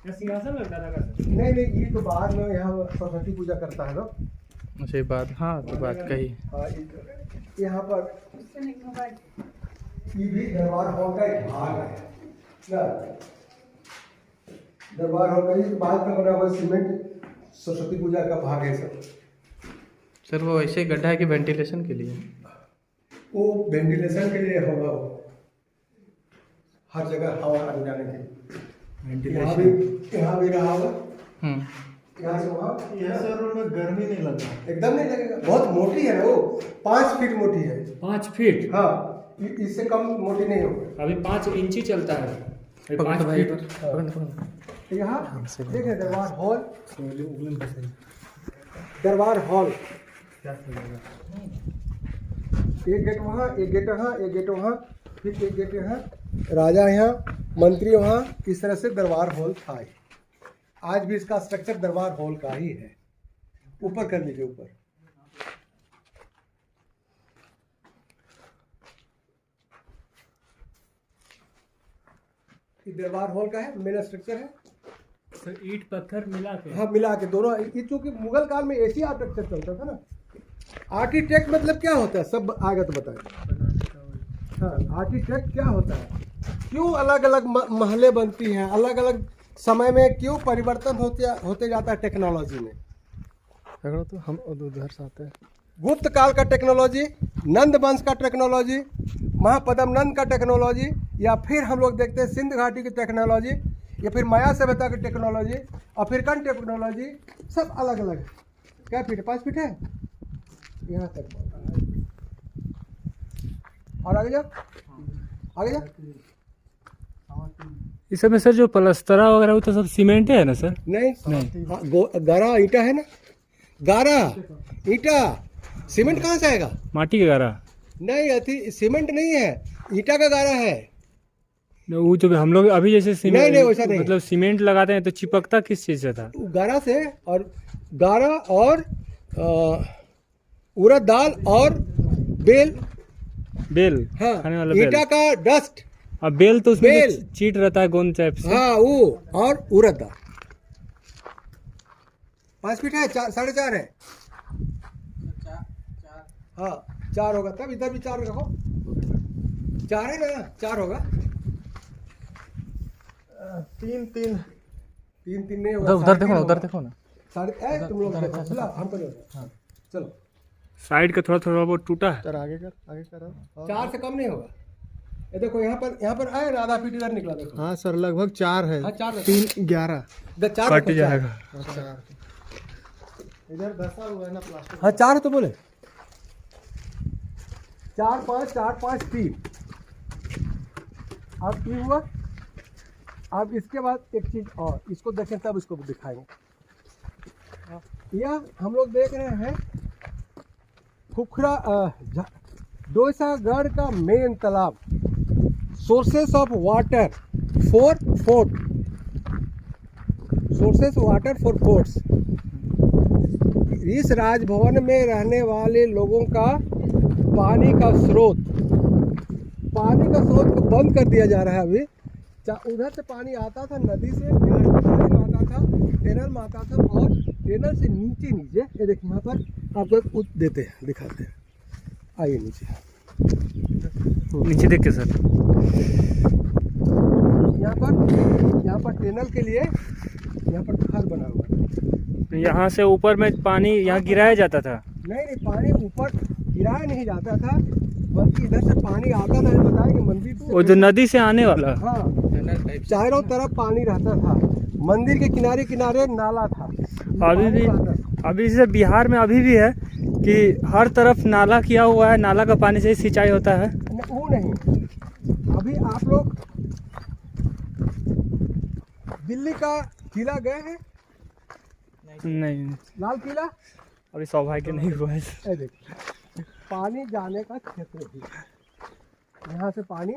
सिंहासन लगता था? नहीं, ये तो बाहर में यहाँ सरस्वती पूजा करता है लोग। अच्छा, बात, हाँ तो बात कही। हाँ, यहाँ पर ये भी दरबार हॉल का एक भाग है ना। दरबार हॉल का इस बात में बना हुआ सीमेंट, सरस्वती पूजा का भाग है सब। सर वो ऐसे गड्ढा है कि वेंटिलेशन के लिए? वो वेंटिलेशन के लिए होगा, वो हर जगह हवा आने जाने के लिए। यहाँ भी रहा होगा, यहाँ से वहाँ। सर में गर्मी नहीं लगता? एकदम नहीं लगेगा, बहुत मोटी है ना वो, 5 फीट मोटी है। 5 फीट? हाँ, इससे कम मोटी नहीं होगी। अभी 5 इंची चलता है। 5 फीट। यहाँ देखिए दरबार हॉल, दरबार हॉल, एक गेट वहाँ, एक गेट यहाँ, एक गेट वहाँ, फिर एक गेट यहाँ, राजा यहाँ, मंत्री वहाँ, इस तरह से दरबार हॉल था। आज भी इसका स्ट्रक्चर दरबार हॉल का ही है। ऊपर कर लीजिए, ऊपर। ये दरबार हॉल का है, मेन स्ट्रक्चर है। सर ईंट पत्थर मिला के? हाँ, मिला के दोनों। ये चूंकि मुगल काल में ऐसी आर्किटेक्चर चलता था ना। आर्किटेक्ट मतलब क्या होता है, सब आगे तो बताएं। हाँ, आर्किटेक्ट क्या होता है, क्यों अलग अलग महलें बनती हैं, अलग अलग समय में क्यों परिवर्तन होते जाता है टेक्नोलॉजी में। अगर तो हम उधर से आते हैं, गुप्त काल का टेक्नोलॉजी, नंद वंश का टेक्नोलॉजी, महापद्म नंद का टेक्नोलॉजी, या फिर हम लोग देखते हैं सिंध घाटी की टेक्नोलॉजी, या फिर माया सभ्यता की टेक्नोलॉजी, अफ्रीकन टेक्नोलॉजी, सब अलग अलग है। क्या फीट है? 5 फीट है यहाँ तक। और आगे जाओ, आगे जाओ। इस समय सर जो पलस्तरा वगैरह वो तो सब सीमेंट है ना सर? नहीं, गारा ईंटा है ना, गारा ईंटा। सीमेंट कहाँ से आएगा? माटी का गारा? नहीं, अति सीमेंट नहीं है, ईंटा का गारा है। वो जो हम लोग अभी जैसे सीमेंट, नहीं, वैसा नहीं। मतलब सीमेंट लगाते हैं तो चिपकता किस चीज से था? गारा से, और गारा और उड़द दाल और बेल। हाँ, खाने वाला बेल। ईंटा का डस्ट। अब बेल तो उसमें बेल। चीट रहता है गोंद टाइप से। हाँ, वो और उड़द दाल। 5 फीट है, 4.5 है। हाँ 4 होगा, तब इधर भी 4 रखो, 4 है ना, 4 होगा। 3 3 3 3 नहीं होगा, उधर देखो ना, उधर देखो ना। साढ़े तुम लोग देखो, चलो हमको हाँ चलो। साइड का थोड़ा थोड़ा वो टूटा है। आगे कर 4 से कम नहीं होगा। ये देखो यहाँ पर आए आधा फीट इधर निकला, देखो। हाँ सर लगभग 4 है। हाँ 4 3 11 कट जाएगा। इधर धसा हुआ है ना प्लास्टिक। हाँ 4 तो बोले, 4 5 4 5 3। अब 3 हुआ। अब इसके बाद एक चीज और, इसको देखें तब इसको दिखाएंगे। यह हम लोग देख रहे हैं खुखरा डोसागढ़ का मेन तालाब, sources of water for fort, sources water for forts. इस राजभवन में रहने वाले लोगों का पानी का स्रोत को बंद कर दिया जा रहा है अभी। उधर से पानी आता था नदी से, आता था टेनल में आता था, और टेनल से नीचे ये देखिए यहाँ पर आपको देते हैं, दिखाते हैं। आइए नीचे देख के सर, यहाँ पर टेनल के लिए यहाँ पर खाल बना हुआ है। यहाँ से ऊपर में पानी यहाँ गिराया जाता था। नहीं, पानी ऊपर गिराया नहीं जाता था, बल्कि इधर से पानी आता था। बताया कि मंदिर से, वो जो नदी से आने वाला। हाँ, चारों तरफ पानी रहता था। मंदिर के किनारे किनारे नाला था। अभी से बिहार में अभी भी है कि हर तरफ नाला किया हुआ है, नाला का पानी से ही सिंचाई होता है। वो नहीं, अभी आप लोग दिल्ली का किला गए हैं? नहीं, लाल किला अभी सौभाग्य नहीं हुआ है। ये देखिए, पानी जाने का क्षेत्र भी है। यहाँ से पानी,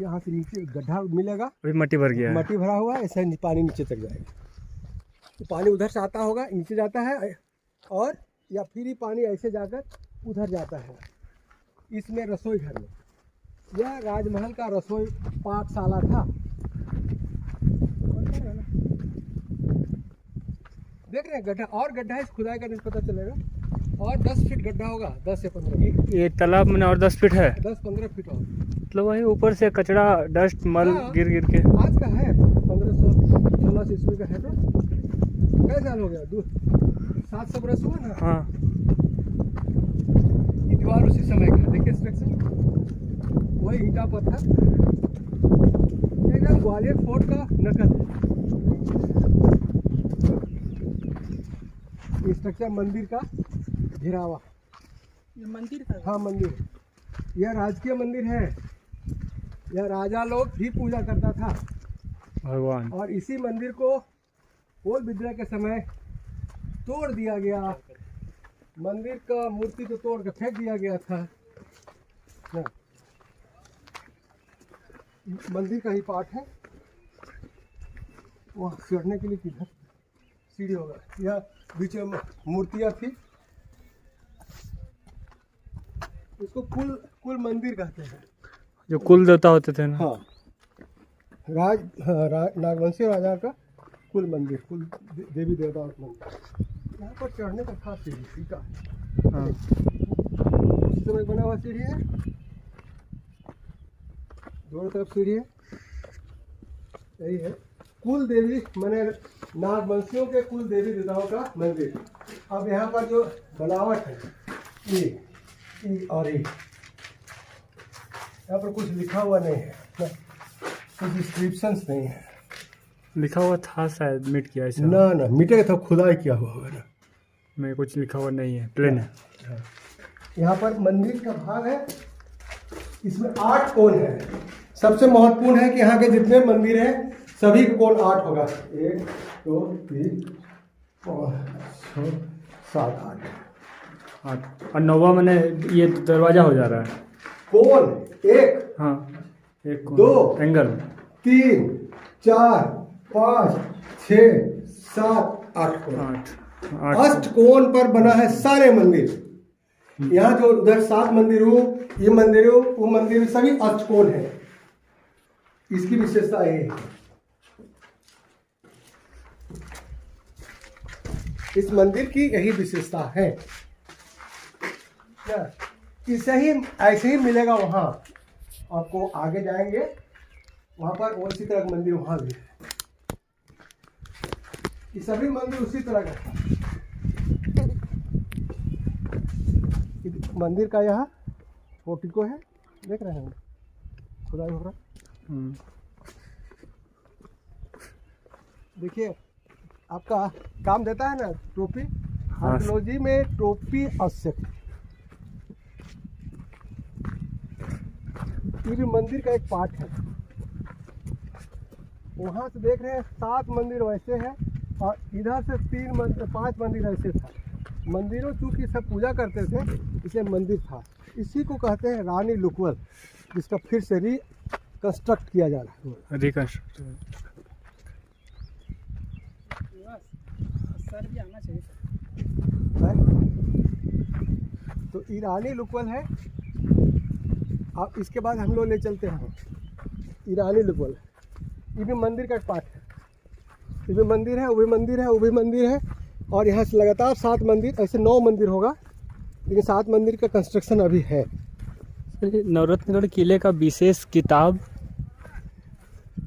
यहाँ से नीचे गड्ढा मिलेगा, अभी मट्टी भर गया है। मट्टी भरा हुआ है, ऐसे पानी नीचे तक जाएगा। तो पानी उधर से आता होगा, नीचे जाता है, और या फिर ही पानी ऐसे जाकर उधर जाता है। इसमें रसोई घर में, यह राजमहल का रसोई पाकशाला था। देख रहे हैं गड्ढा, और गड्ढा है, खुदाई करने से पता चलेगा। और 10 फीट गड्ढा होगा, 10 से 15 फीट। ये तालाब में और 10 फीट है, 10-15 फीट और, मतलब वही ऊपर से कचरा डस्ट मल हाँ, गिर के। आज का है, 1516 ईस्वी का है। तो कई साल हो गया? 700 बरस हुआ ना। हाँ, ये दीवार उसी समय का, देखिए स्ट्रक्चर, वही ईंटा पत्थर, एकदम ग्वालियर फोर्ट का नकल है। ये स्ट्रक्चर मंदिर का घिरावा, ये मंदिर का? हाँ मंदिर, यह राजकीय मंदिर है। यह राजा लोग भी पूजा करता था भगवान। और इसी मंदिर को कोल विद्रोह के समय तोड़ दिया गया। मंदिर का मूर्ति को तोड़ के फेंक दिया गया था। मंदिर का ही पार्ट है। वहाँ चढ़ने के लिए किधर सीढ़ी होगा, यह बीच में मूर्तियाँ थी। इसको कुल मंदिर कहते हैं, जो कुल देवता होते थे ना। हाँ, नागवंशी राजा का कुल मंदिर, कुल देवी देवता का मंदिर। यहाँ पर चढ़ने का खास सीढ़ी का है। हाँ, उसी समय बना हुआ सीढ़ी है, दोनों तरफ सीढ़ी है। यही है कुल देवी, मैंने नागवंशियों के कुल देवी देवताओं का मंदिर। अब यहाँ पर जो बनावट है, ये और ये, यहाँ पर कुछ लिखा हुआ नहीं है, कुछ डिस्क्रिप्शंस नहीं है। लिखा हुआ था शायद, मिट गया ऐसा। ना मिटेगा तो खुदाई किया हुआ होगा ना। में कुछ लिखा हुआ नहीं है, प्लेन है। यहाँ पर मंदिर का भाग है, इसमें 8 कोण है। सबसे महत्वपूर्ण है कि यहाँ के जितने मंदिर हैं सभी का कोण 8 होगा। 1 2 3 4 5 6 7 8। और 9वां मैंने ये दरवाजा हो जा रहा है। कोण 1, हाँ, एक 2 एंगल 3 4 5 6 7 8 कोण। 8 अष्टकोण पर बना है सारे मंदिर। यहाँ जो उधर 7 मंदिर हो, ये मंदिर हो, वो मंदिर सभी अष्टकोण है। इसकी विशेषता ये है, इस मंदिर की यही विशेषता है। इसे ही ऐसे ही मिलेगा वहाँ। आपको आगे जाएंगे वहाँ पर उसी तरह का मंदिर वहाँ भी है। ये सभी मंदिर उसी तरह का है। मंदिर का यहाँ पोर्टिको है, देख रहे हैं खुदाई हो रहा। देखिए आपका काम देता है ना टोपी। आर्कियोलॉजी में टोपी आवश्यक है। ये भी मंदिर का एक पार्ट है। वहाँ से देख रहे हैं 7 मंदिर वैसे हैं और इधर से 5 मंदिर ऐसे था। मंदिरों चूँकि सब पूजा करते थे इसलिए मंदिर था। इसी को कहते हैं रानी लुकवल, जिसका फिर से रिकंस्ट्रक्ट किया जा रहा है। रिकंस्ट्रक्ट सर भी आना चाहिए। तो ईरानी लुकवल है। अब इसके बाद हम लोग ले चलते हैं ईरानी लुकवल। ये भी मंदिर का एक पार्ट है। ये भी मंदिर है, वो भी मंदिर है, वो भी मंदिर है। और यहाँ से लगातार 7 मंदिर, ऐसे 9 मंदिर होगा, लेकिन 7 मंदिर का कंस्ट्रक्शन अभी है। नवरत्नगढ़ किले का विशेष किताब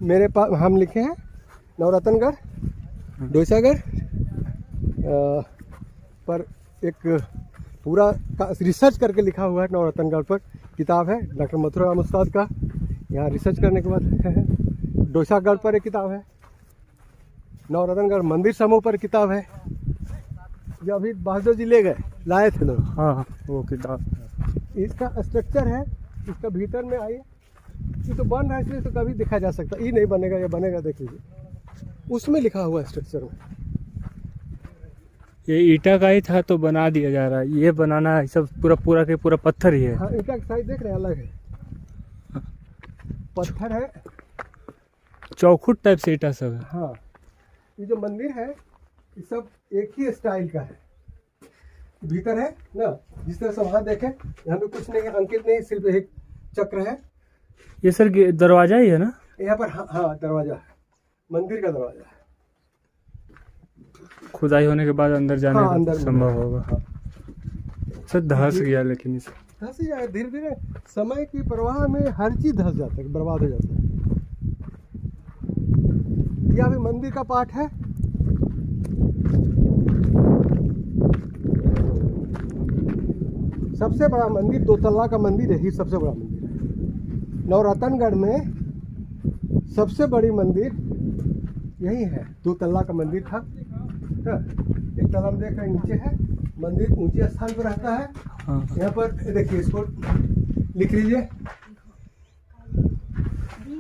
मेरे पास हम लिखे हैं नवरत्नगढ़ डोईसागढ़ पर एक पूरा रिसर्च करके लिखा हुआ है। नवरत्नगढ़ पर किताब है डॉक्टर मथुराम उस्ताद का। यहाँ रिसर्च करने के बाद डोईसागढ़ पर एक किताब है। नवरत्नगढ़ मंदिर समूह पर किताब है जो अभी बहादुर जी ले गए, लाए थे लोग। हाँ वो किताब। इसका स्ट्रक्चर है, इसका भीतर में आइए। ये तो बन रहा है इसलिए तो कभी देखा जा सकता। ये नहीं बनेगा, ये बनेगा, देख लीजिए उसमें लिखा हुआ है स्ट्रक्चर में। ये ईटा का ही था तो बना दिया जा रहा है। ये बनाना है सब पूरा के पूरा पत्थर ही है। हाँ ईटा की साइज देख रहे हैं, अलग है, पत्थर है, चौखुट टाइप से ईटा सब है। हाँ ये जो मंदिर है ये सब एक ही स्टाइल का है। भीतर है ना, जिस तरह से वहाँ देखें, यहाँ पे कुछ नहीं है, अंकित नहीं, सिर्फ एक चक्र है। ये सर दरवाजा ही है ना यहाँ पर? हाँ दरवाजा है, मंदिर का दरवाजा है। खुदाई होने के बाद अंदर जाने हाँ, अंदर संभव होगा। हाँ। सर धंस गया, लेकिन इसे धंस ही जाए धीरे धीरे। समय की प्रवाह में हर चीज धंस जाता है, बर्बाद हो जाता है। यह भी मंदिर का पार्ट है। सबसे बड़ा मंदिर 2 तल्ला का मंदिर है। ही सबसे बड़ा मंदिर है नवरत्नगढ़ में। सबसे बड़ी मंदिर यही है। 2 तल्ला का मंदिर था। एक तल्ला में देख रहे हैं नीचे है मंदिर, ऊंचे स्थान पर रहता है। हाँ। यहाँ पर देखिए, इसको लिख लीजिए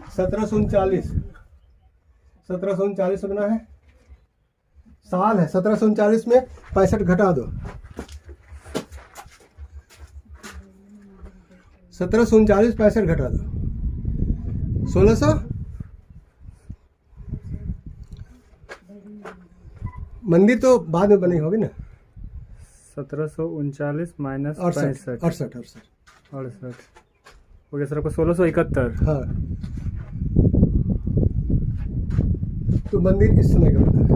1739। 1739 बना है, साल है 1739 में 65 घटा दो। 1739 65 घटा दो 1600। मंदिर तो बाद में बनी होगी ना। 1739 माइनस 68 हो गया सर आपको 1671। हाँ तो मंदिर इस समय का बना है।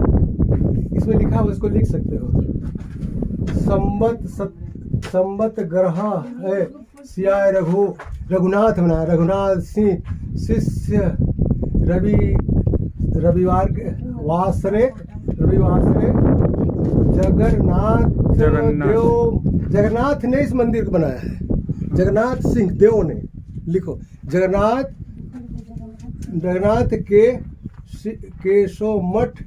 इसमें लिखा हुआ, इसको लिख सकते हो। संबत ग्रह है सियाय रघुनाथ बना, रघुनाथ सिंह शिष्य रविवार वासरे जगन्नाथ ने इस मंदिर को बनाया है। जगन्नाथ सिंह देव ने, लिखो जगन्नाथ के केशव मठ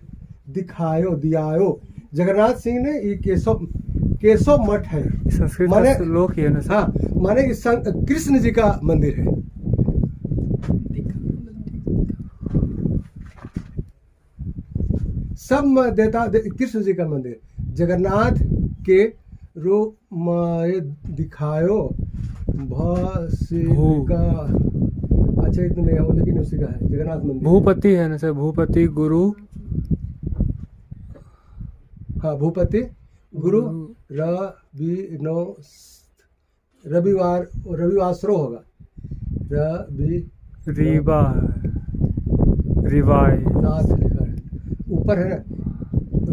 दियायो। जगन्नाथ सिंह ने ये केशव मठ है। संस्कृत माने लोक ही है ना सर। हाँ माने कृष्ण जी का मंदिर है। सब देता कृष्ण जी का मंदिर। जगन्नाथ के रूप दिखायो का। अच्छा इतना नहीं है लेकिन उसी का है जगन्नाथ मंदिर। भूपति है ना सर, भूपति गुरु। हाँ भूपति गुरु रविवासरो होगा। रिवाय नाथ लिखा है ऊपर है ना,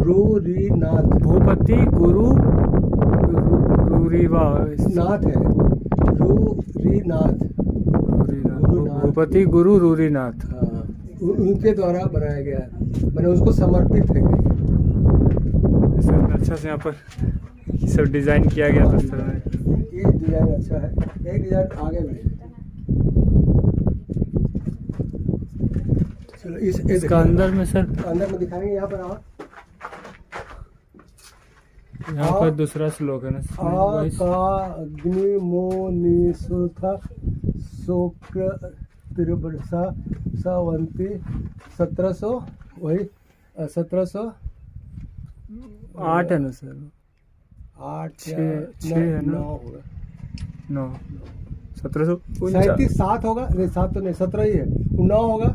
रू री नाथ। भूपति गुरु नाथ है, रूरीनाथ। भूपति गुरु रूरीनाथ। हाँ, उनके द्वारा बनाया गया है, मैंने उसको समर्पित है। सर अच्छा से यहाँ पर सब डिजाइन किया गया पत्थर में। ये डिजाइन अच्छा है, एक डिजाइन आगे में। चलो इसका अंदर में सर, अंदर में दिखाएंगे। यहाँ पर आओ। यहाँ पर दूसरा श्लोक है ना। अग्नि मोनि सुथा शुक्र त्रिवर्षा सवंती 1700, वही 1708 है ना सर। 8 6 है ना, 9 1737 7 होगा। नहीं 7 तो नहीं, 17 ही है। 9 होगा,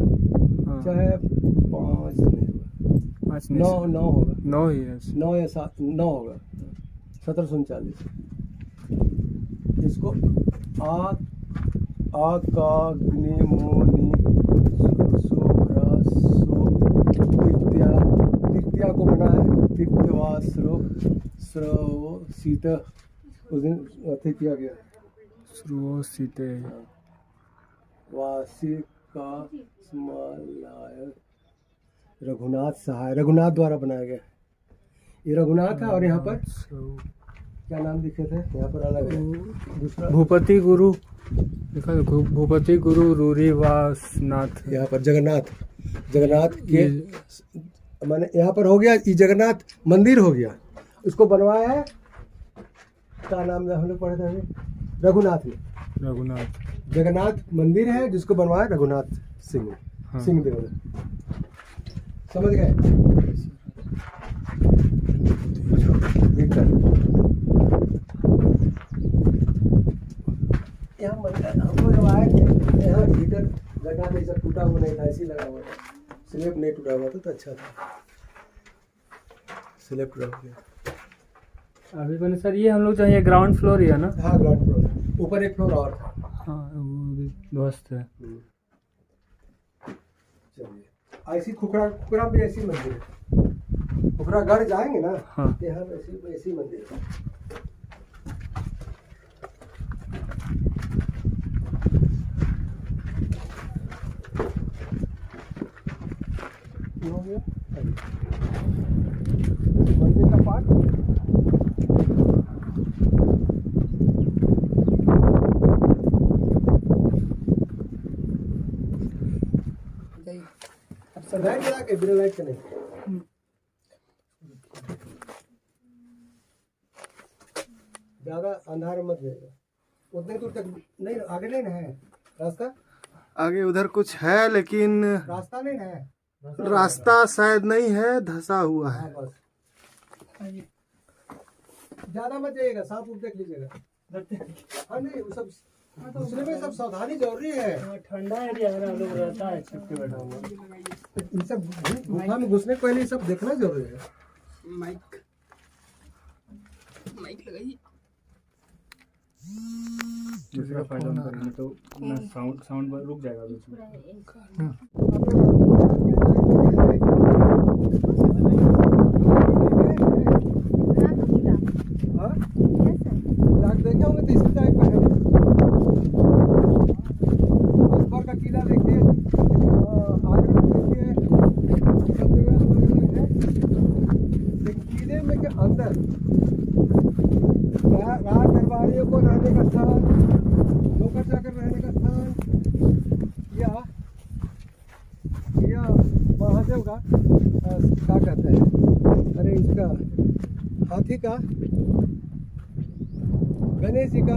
चाहे 5 नहीं होगा, 9 होगा, 9 ही है। 9 या 7, 9 होगा। 1739। इसको आकाग्नि मोनि तृतीया को बना है। तृतीयवास्रो स्रव सीत उस दिन अति किया गया। स्रो सीते वासिका स्मलाय रघुनाथ सहाय, रघुनाथ द्वारा बनाया गया। ये रघुनाथ है। और यहाँ पर क्या नाम लिखे थे? यहाँ पर अलग है दूसरा। भूपति गुरु लिखा है, भूपति गुरु रूरीवासनाथ। यहाँ पर जगन्नाथ के माने यहाँ पर हो गया। ये जगन्नाथ मंदिर हो गया। उसको बनवाया है, क्या नाम हम लोग पढ़े थे अभी? रघुनाथ ने। जगन्नाथ मंदिर है जिसको बनवाया रघुनाथ सिंह। हाँ। सिंहदेव ने। समझ गए? यहाँ हमको जब आए थे, यहाँ भीतर लगा नहीं, सब टूटा हुआ नहीं था, ऐसे ही लगा हुआ था। स्लेब नहीं टूटा हुआ था तो अच्छा था। स्लेब टूटा हुआ। अभी मैंने सर ये हम लोग जो है ग्राउंड फ्लोर ही है ना। हाँ ग्राउंड फ्लोर, ऊपर एक फ्लोर और था। हाँ वो भी ध्वस्त है। चलिए, ऐसी खुखरा भी ऐसी मंदिर है। खुखरागढ़ जाएंगे ना। हाँ। यहाँ ऐसी मंदिर है। हो गया मंदिर का पार्ट। अब सनलाइट लगा के बिना लाइट के नहीं। ज्यादा अंधार मत जाएगा। उतने दूर तक नहीं, आगे नहीं ना है रास्ता। आगे उधर कुछ है लेकिन रास्ता नहीं है। रास्ता शायद नहीं है, धंसा हुआ है। हाँ बस, ज्यादा मत जाइएगा, सांप उप देख लीजिएगा। हाँ नहीं, वो सब दूसरे में सब सावधानी जरूरी है। ठंडा एरिया है ना, लोग रहता है छिप के बैठा हुआ। इन सब गुफा में घुसने के पहले सब देखना जरूरी है। माइक लगाइए। दूसरा फायदा उनका नहीं तो साउंड रुक जाएगा बीच में। देखे होंगे तो इसी टाइप का है। अकबर का किला देखिए, आगरा देखिए, सब जगह अलग है। लेकिन किले में के अंदर राज दरबारियों को रहने का स्थान, नौकर चाकर रहने का स्थान, या महादेव का क्या कहते हैं, अरे इसका हाथी का, गणेश जी का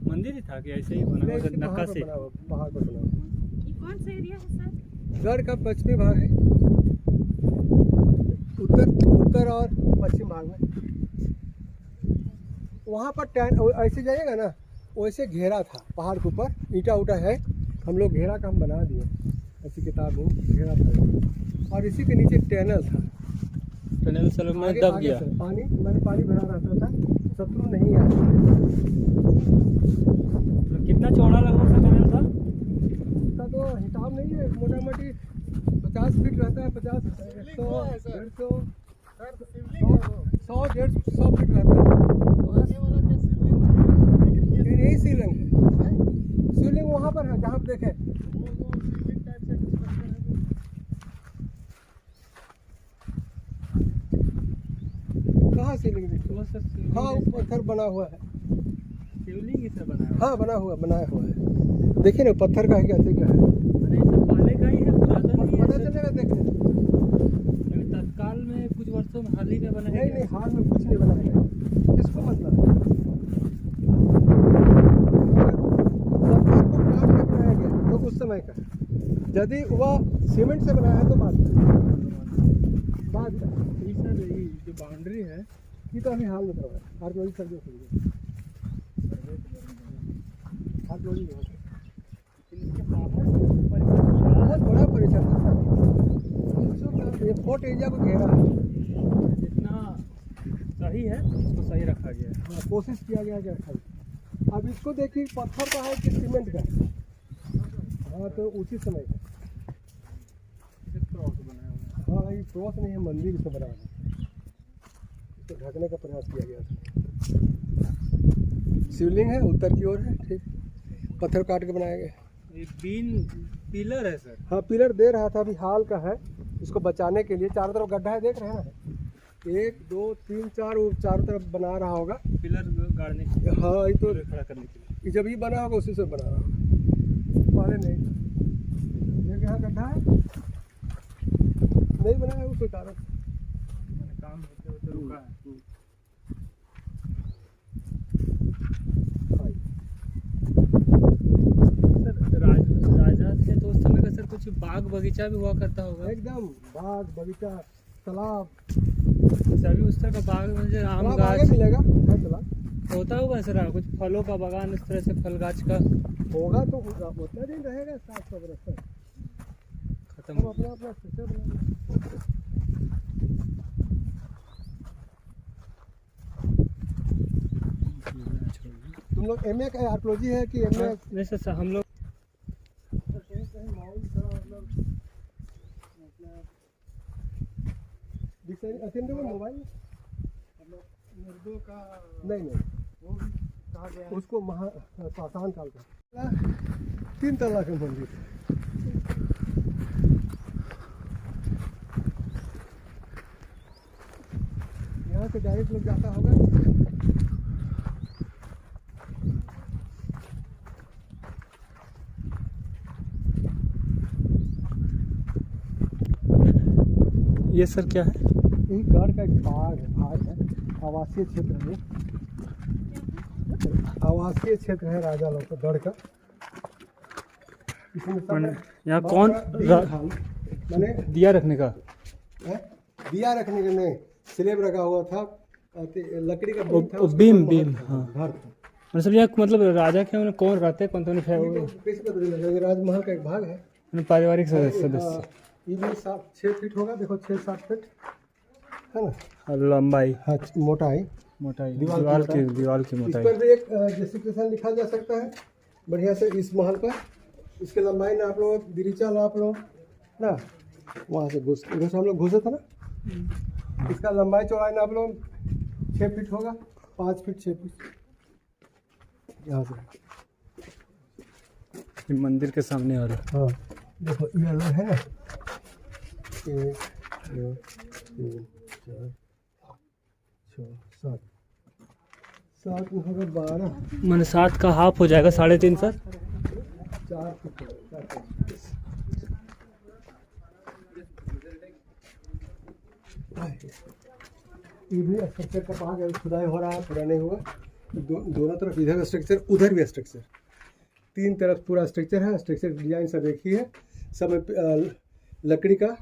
मंदिर ही था कि ऐसे ही बना हुआ नक्काशी? पहाड़ पर बना हुआ। ये कौन सा एरिया है सर? गढ़ का पश्चिमी भाग है, उत्तर और पश्चिम भाग में। वहाँ पर ऐसे जाइएगा ना, वैसे घेरा था पहाड़ के ऊपर, ईटा उटा है, हम लोग घेरा का हम बना दिए, ऐसी किताब में घेरा था। और इसी के नीचे टनल था। टनल सर में दब गया पानी, मैंने पानी भरा रहता था, शत्रु नहीं आया। तो कितना चौड़ा लगभग सा टनल था? उसका तो हिसाब नहीं है, मोटा मोटी 50 फीट रहता है, 50, 100, 150, 100-150 फीट रहता है। यही शिवलिंग है, शिवलिंग वहाँ पर है जहाँ आप देखें। कहाँ शिवलिंग दिख रहा है? हाँ पत्थर बना हुआ है, शिवलिंग ही से बना है। हाँ बनाया हुआ है। देखिए ना पत्थर का है, कैसे का है, अरे ये सब पहले का ही है, पुरातन ही है। पता चलेगा देखने। अभी तत्काल में कुछ वर्षों में हाल ही में बना है। नहीं हाल में कुछ नहीं बनाया है, किसको मतलब है? पत्थर को काट के बनाया गया तो उस समय का, यदि वह सीमेंट से बनाया है तो बात का। ये सर ये जो बाउंड्री है ये तो अभी हाल में करवा है, आर्कियोलॉजी सर्वे हो गई, आर्कियोलॉजी बहुत बड़ा परिसर है। ये फोर्ट एरिया को घेरा है, जितना सही है उसको सही रखा गया है। हाँ, कोशिश किया गया कि रखा जाए। अब इसको देखिए पत्थर का है कि सीमेंट का है? हाँ तो उसी समय का। क्रॉस बनाया हुआ है। हाँ ये क्रॉस नहीं है, मंदिर इसको बना है, इसको ढकने का प्रयास किया गया था। शिवलिंग है, उत्तर की ओर है, ठीक, पत्थर काट के बनाया गया। ये बीन पिलर है सर। हाँ पिलर दे रहा था, अभी हाल का है, इसको बचाने के लिए चारों तरफ गड्ढा है, देख रहे हैं ना, 1 2 3 4, वो चारों तरफ बना रहा होगा पिलर गाड़ने के लिए, हाँ ये तो खड़ा करने के लिए। ये जब ये बना होगा उसी से बना रहा होगा, पहले नहीं। एक यहाँ गड्ढा है, नहीं बना है उसके कारण काम होते होते रुका है। सर राजा थे तो उस समय का सर कुछ बाग बगीचा भी हुआ करता होगा। एकदम बाग बगीचा तालाब सभी उस तरह का बाग मुझे आम तालाब आगे गाछ मिलेगा, है तालाब होता होगा सर, कुछ फलों का बागान इस तरह से, फल गाछ का होगा तो उतना दिन रहेगा, 700 बरस तक। खत्म हम हो अपना अपना स्ट्रक्चर बनाएंगे। तुम लोग एमए का आर्कियोलॉजी है कि एमए? नहीं सर हम लोग मोबाइल मुर्दों का नहीं वो भी कहा गया है। उसको पाषाण काल का 3 तल्ला के मंदिर। यहाँ से डायरेक्ट लोग जाता होगा। ये सर क्या है? यही गढ़ का एक भाग है, आवासीय क्षेत्र है, आवासीय क्षेत्र है राजा लोग का, गढ़ का। इसमें सब यहाँ कौन मैंने दिया रखने का दिया रखने के नहीं, स्लेब रखा हुआ था, लकड़ी का बीम हाँ घर था। मतलब यहाँ मतलब राजा के उन्हें कौन रहते, कौन तो कैसे पता चलेगा? राजमहल का एक भाग है, पारिवारिक सदस्य। ये भी 6 फीट होगा, देखो 6-7 फीट है ना लंबाई, हाँ मोटाई, दीवार की इस मोटाई। पर भी एक जस्टिफिकेशन लिखा जा सकता है बढ़िया से। इस महल पर इसके लंबाई नाप लो, दिरीचा नाप लो ना, वहाँ से उधर से हम लोग घुसे थे ना, इसका लंबाई चौड़ाई नाप लो, 6 फीट होगा, 5 फीट 6 फीट यहाँ से। मंदिर के सामने वाला हाँ देखो ये अलग है ना, 1 2 3 4 5 6 7 में होगा 12, मैंने 7 का हाफ हो जाएगा 3.5 सर। 4 फीट होगा, 4 फीट। ये भी स्ट्रक्चर का भाग है, खुदाई हो रहा है, पूरा नहीं हुआ। दोनों तरफ इधर स्ट्रक्चर उधर भी स्ट्रक्चर, 3 तरफ पूरा स्ट्रक्चर है। स्ट्रक्चर डिजाइन सब एक ही है, सब में लकड़ी का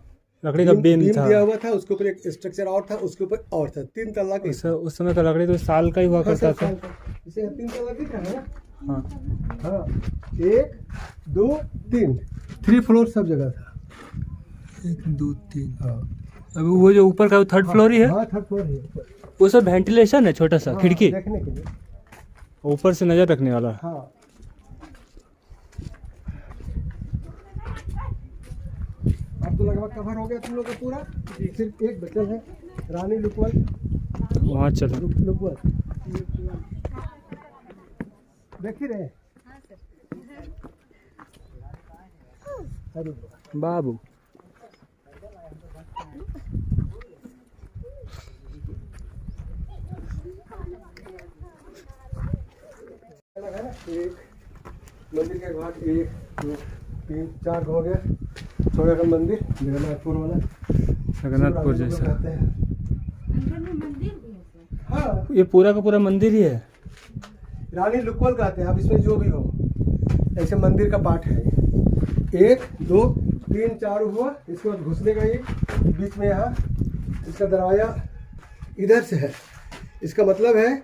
बीम दिया हुआ था, उसके ऊपर एक स्ट्रक्चर और था, उसके ऊपर और था। 3 तल्ला के उस समय का लकड़ी तो साल का ही हुआ करता था। इसे 3 तल्ला दिख रहा है ना, हाँ हाँ 1 2 3 3 फ्लोर सब जगह था। 1 2 3 हाँ अभी वो जो ऊपर का 3rd फ्लोर ही है, हाँ 3rd फ्लोर है ऊपर, वो सब वेंटिलेशन है, छोटा सा खिड़की देखने के लिए, ऊपर से नजर रखने वाला। हाँ। अब तो लगभग कवर हो गया तुम लोग का पूरा, सिर्फ एक बचल है। रानी लुकवल, वहाँ चलो। लुकवल देख ही रहे। हाँ सर। अरे बाबू एक मंदिर के घाट 1 2 3 4 हो गया। छोटा सा मंदिर जगन्नाथपुर वाला, जगन्नाथपुर जैसा। कहते हैं। हाँ, ये पूरा का पूरा मंदिर ही है। रानी लुकवल कहते हैं। अब इसमें जो भी हो, ऐसे मंदिर का पार्ट है। 1 2 3 4 हुआ। इसके बाद घुसने का ये बीच में यहाँ इसका दरवाजा इधर से है। इसका मतलब है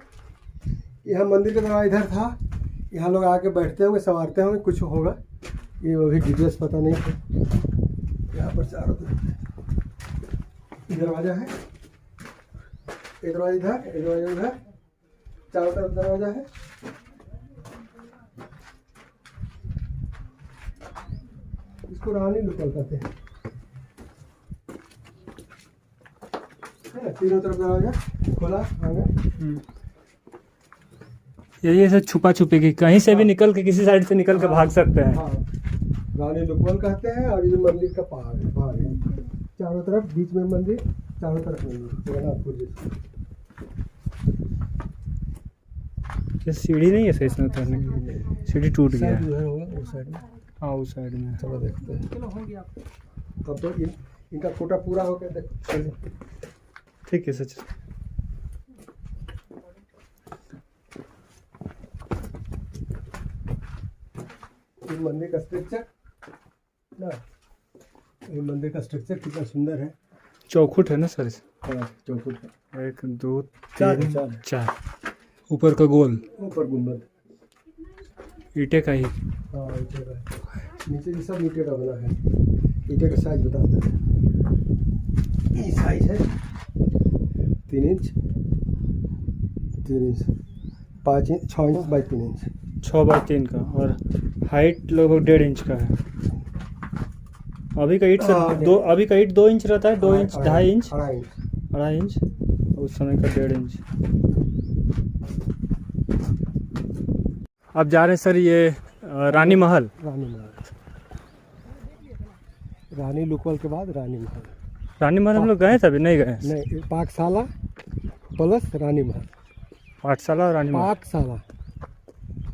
यहाँ मंदिर का दरवाजा इधर था। यहाँ लोग आके बैठते होंगे, संवारते होंगे, कुछ होगा, ये अभी डिटेल्स पता नहीं है। यहाँ पर चारों तरफ दरवाजा है। एक दरवाजा इधर, एक दरवाजा उधर, चारों तरफ दरवाजा है। इसको रानी लुकवल कहते हैं। है ना, तीनों तरफ दरवाजा खोला आगे। ये सब छुपा छुपी की कहीं से भी निकल के, किसी साइड से निकल के भाग सकते हैं। हाँ, रानी लुकवल कहते हैं। और ये मंदिर का भाग है। चारों तरफ, बीच में मंदिर, चारों तरफ मंदिर, जगन्नाथपुर जैसे। ये सीढ़ी नहीं है सही से उतरने की, सीढ़ी टूट गया है। उधर होगा उस साइड में। हाँ उस साइड में। चलो देखते हैं। चलो हो गया। अब तो इनका कोटा पूरा हो गया। देखो ठीक है सच। इस मंदिर का स्ट्रक्चर ना, ये मंदिर का स्ट्रक्चर कितना सुंदर है। चौखुट है ना सर? हाँ, चौखुट है। 1 2 चार 3 4 ऊपर का गोल, ऊपर गुंबद। ईंटे का ही। हाँ, ईंटे का है। नीचे भी सब ईंटे का बना है। ईंटे का साइज बताता है। ये साइज है 3 inch 5 inch 6 inch by 3 inch. 6 by 3 का। और हाइट लगभग 1.5 इंच का है। अभी का ईंट हाँ, सर 2, अभी का ईंट 2 इंच रहता है। 2 इंच 2.5 इंच 2.5 इंच 2.5 इंच। उस समय का 1.5 इंच। अब जा रहे हैं सर ये रानी महल। रानी महल। रानी लुकवल के बाद रानी महल। रानी महल हम लोग गए थे, अभी नहीं गए। नहीं, पाकशाला प्लस रानी महल। पाठशाला और रानी महल। पाकशाला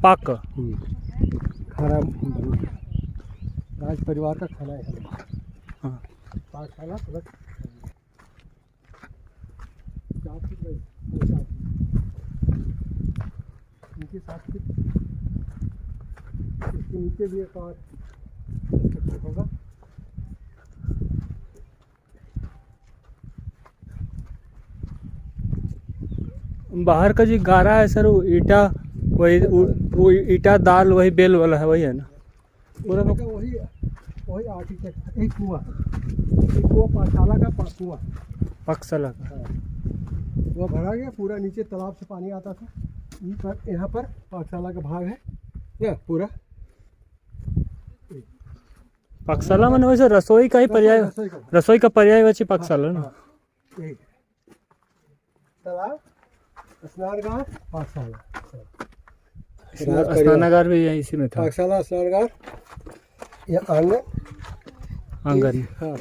पाक का। खाना राज परिवार का खाना है। हाँ। पाकशाला प्लस नीचे 7 फीट। इसके नीचे भी एक और होगा। बाहर का जो गारा है सर, वो ईटा, वो ईटा दाल वही बेल वाला है, वही है ना पूरा का? वही आर्किटेक्ट। एक कुआं पाठशाला का कुआं। पाकशाला का। वो भरा गया पूरा। नीचे तालाब से पानी आता था। यहाँ पर पाठशाला का भाग है या पूरा। पाकशाला मैंने वैसे रसोई का ही पर्याय, रसोई का पर्यायवाची पाकशाला ना। यही तालाब, स्नानघर, पाठशाला। स्नानागार भी यहीं इसी में था। पाठशाला, स्नानघर, यह आंगन। आंगन। हाँ,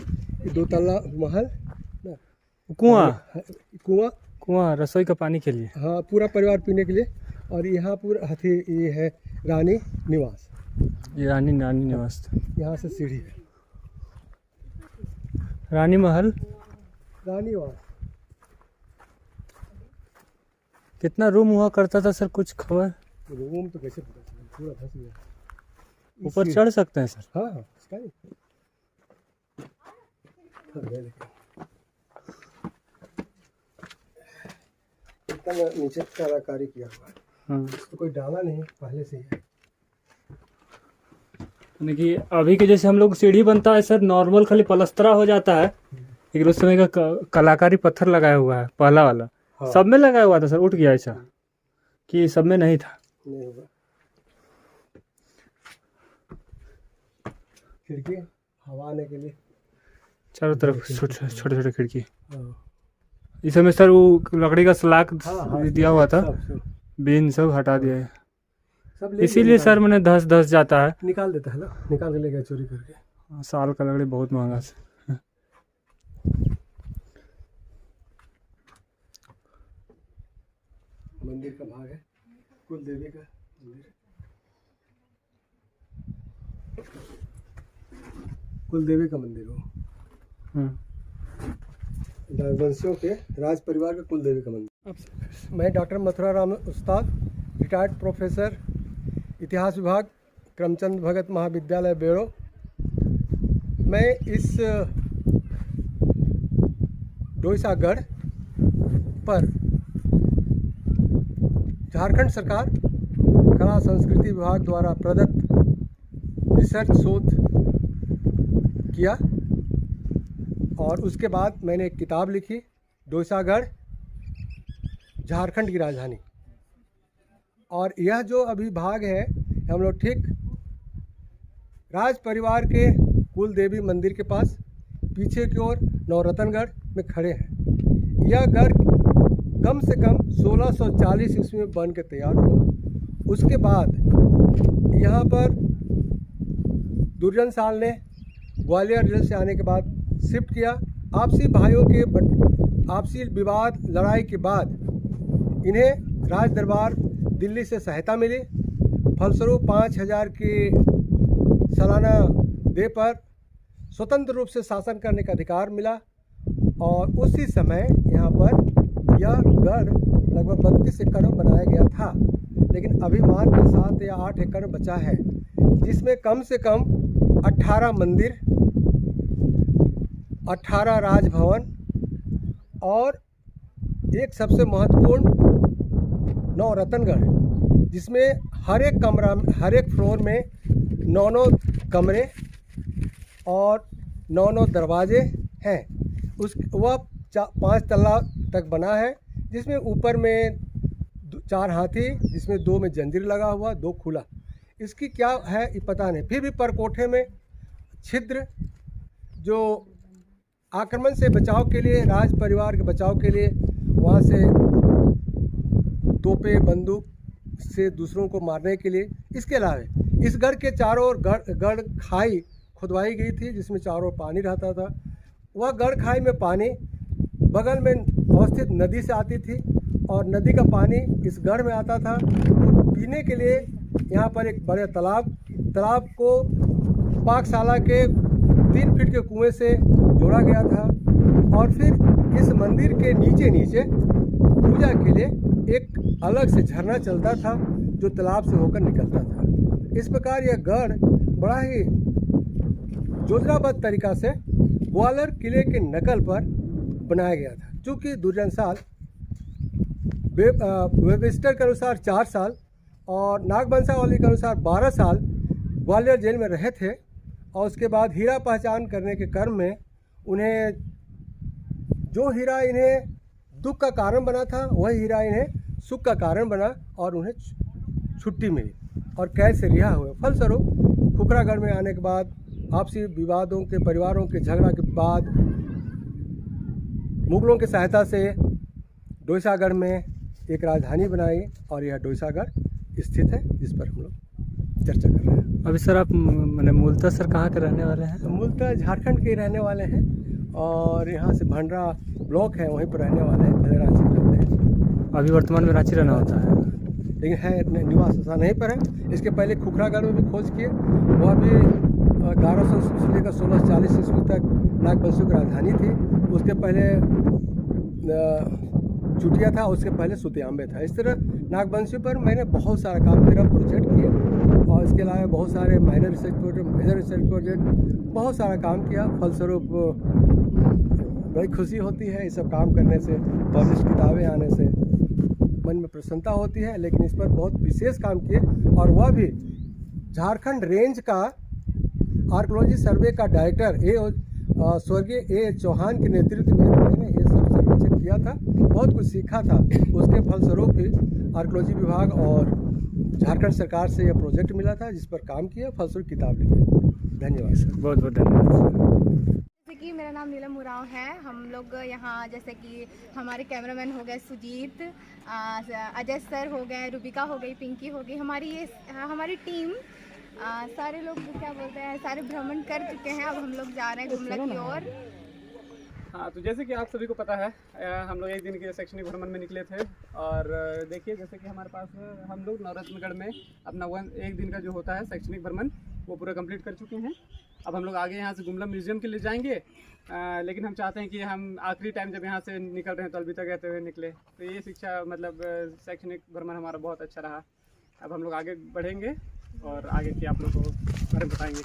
2 तल्ला महल। कुआं। कुआं रसोई का पानी के लिए। हाँ, पूरा परिवार पीने के लिए। और यहाँ पूरा हाथी, ये है रानी निवास। ये रानी निवास था। यहाँ से सीढ़ी है। रानी महल। रानी निवास। कितना रूम हुआ करता था सर, कुछ खबर? रूम तो कैसे पता चला, पूरा धंस गया। ऊपर चढ़ सकते हैं सर? हाँ, इसका नहीं। इतना नीचे कलाकारी किया हुआ है। हाँ। तो कोई डाला नहीं, पहले से ही है। यानी कि अभी के जैसे हम लोग सीढ़ी बनता है सर, नॉर्मल खाली पलस्तरा हो जाता है, लेकिन उस समय का कलाकारी पत्थर लगाया हुआ है, पहला वाला। हाँ। सब में लगाया हुआ था सर, उठ गया ऐसा कि सब में नहीं था? नहीं होगा। खिड़की हवा आने के लिए। चारों तरफ छोटे छोटे खिड़की। इस समय सर वो लकड़ी का सलाख हाँ, दिया हुआ था, सब बीन सब हटा दिया है, सब ले इसीलिए सर मैंने धस जाता है। निकाल देता है ना, निकाल के ले गया चोरी करके। साल का लकड़ी बहुत महंगा है। मंदिर का भाग है, कुल देवी का मंदिर, कुल देवी का मंदिर हो, राजवंशियों के राज परिवार का कुल देवी का मंदिर। मैं डॉक्टर मथुरा राम उस्ताद, रिटायर्ड प्रोफेसर, इतिहास विभाग, करमचंद भगत महाविद्यालय बेड़ो। मैं इस डोईसागढ़ पर झारखंड सरकार कला संस्कृति विभाग द्वारा प्रदत्त रिसर्च शोध किया और उसके बाद मैंने एक किताब लिखी, डोईसागढ़ झारखंड की राजधानी। और यह जो अभी भाग है, हम लोग ठीक राज परिवार के कुल देवी मंदिर के पास पीछे की ओर नवरत्नगढ़ में खड़े हैं। यह गढ़ कम से कम 1640 ईस्वी में बन के तैयार हुआ। उसके बाद यहाँ पर दुर्जन साल ने ग्वालियर जेल से आने के बाद शिफ्ट किया। आपसी भाइयों के आपसी विवाद लड़ाई के बाद इन्हें राज दरबार दिल्ली से सहायता मिली। फलस्वरूप 5000 की सालाना दे पर स्वतंत्र रूप से शासन करने का अधिकार मिला और उसी समय यहाँ पर यह गढ़ लगभग 32 एकड़ में बनाया गया था, लेकिन अभी मात्र 7 या 8 एकड़ में बचा है, जिसमें कम से कम 18 मंदिर, 18 राजभवन और एक सबसे महत्वपूर्ण नवरत्नगढ़, जिसमें हर एक कमरा, हर एक फ्लोर में 9 कमरे और 9 दरवाजे हैं। वह 5 तल्ला तक बना है, जिसमें ऊपर में 4 हाथी, जिसमें 2 में जंजीर लगा हुआ, 2 खुला। इसकी क्या है ये पता नहीं। फिर भी परकोठे में छिद्र, जो आक्रमण से बचाव के लिए, राज परिवार के बचाव के लिए वहाँ से तोपे बंदूक से दूसरों को मारने के लिए। इसके अलावा इस गढ़ के चारों ओर गढ़ खाई खुदवाई गई थी, जिसमें चारों ओर पानी रहता था। वह गढ़ खाई में पानी बगल में अवस्थित नदी से आती थी और नदी का पानी इस गढ़ में आता था। तो पीने के लिए यहाँ पर एक बड़े तालाब को पाकशाला के 3 फीट के कुएं से जोड़ा गया था और फिर इस मंदिर के नीचे पूजा के लिए एक अलग से झरना चलता था, जो तालाब से होकर निकलता था। इस प्रकार यह गढ़ बड़ा ही योजनाबद्ध तरीका से ग्वालियर किले के नकल पर बनाया गया था। चूँकि दुर्जन साल वेबस्टर के अनुसार 4 साल और नागवंशावली के अनुसार 12 साल ग्वालियर जेल में रहे थे और उसके बाद हीरा पहचान करने के क्रम में उन्हें जो हीरा इन्हें दुख का कारण बना था, वही हीरा इन्हें सुख का कारण बना और उन्हें छुट्टी मिली और कैद से रिहा हुए। फलस्वरूप खुखरागढ़ में आने के बाद आपसी विवादों के, परिवारों के झगड़ा के बाद मुगलों की सहायता से डोईसागढ़ में एक राजधानी बनाई और यह डोईसागढ़ स्थित है, जिस पर हम लोग चर्चा कर रहे हैं। अभी सर आप मैंने मूलतः सर कहाँ के रहने वाले हैं? मूलतः झारखंड के रहने वाले हैं और यहाँ से भंडरा ब्लॉक है, वहीं पर रहने वाले हैं, पहले रांची में रहते हैं। अभी वर्तमान में रांची रहना होता है, लेकिन है निवास स्थान यहीं पर है। इसके पहले खुखरागढ़ में भी खोज किए, वह भी 1100 से लेकर 1640 ईस्वी तक नागवंशियों की राजधानी थी। उसके पहले चुटिया था, उसके पहले सुतियांबे था। इस तरह नागवंशियों पर मैंने बहुत सारा काम, 13 प्रोजेक्ट किए और इसके अलावा बहुत सारे minor research project, major research project, बहुत सारा काम किया। फलस्वरूप बड़ी खुशी होती है, ये सब काम करने से, पब्लिश किताबें आने से मन में प्रसन्नता होती है। लेकिन इस पर बहुत विशेष काम किए और वह भी झारखंड रेंज का आर्कोलॉजी सर्वे का डायरेक्टर स्वर्गीय ए चौहान के नेतृत्व में मैंने ये सब सर्वेक्षण किया था, बहुत कुछ सीखा था। उसके फलस्वरूप ही आर्कोलॉजी विभाग और झारखंड सरकार से यह प्रोजेक्ट मिला था, जिस पर काम किया, फलस्वरूप किताब लिखी। धन्यवाद सर। बहुत बहुत धन्यवाद। जैसे कि मेरा नाम नीलम उरांव है। हम लोग यहाँ जैसे कि हमारे कैमरामैन हो गए सुजीत, अजय सर हो गए, रूबिका हो गई, पिंकी हो गई, हमारी टीम सारे लोग क्या बोलते हैं, सारे भ्रमण कर चुके हैं। अब हम लोग जा रहे हैं गुमला की ओर। हाँ, तो जैसे कि आप सभी को पता है, हम लोग एक दिन के शैक्षणिक भ्रमण में निकले थे। और देखिए, जैसे कि हमारे पास हम लोग नवरत्नगढ़ में अपना एक दिन का जो होता है शैक्षणिक भ्रमण वो पूरा कंप्लीट कर चुके हैं। अब हम लोग आगे यहाँ से गुमला म्यूजियम के लिए जाएंगे, लेकिन हम चाहते हैं कि हम आखिरी टाइम जब यहाँ से निकल रहे हैं तो अलविदा कहते हुए निकले। तो ये शिक्षा मतलब शैक्षणिक भ्रमण हमारा बहुत अच्छा रहा। अब हम लोग आगे बढ़ेंगे और आगे की आप लोग को बारे में बताएंगे।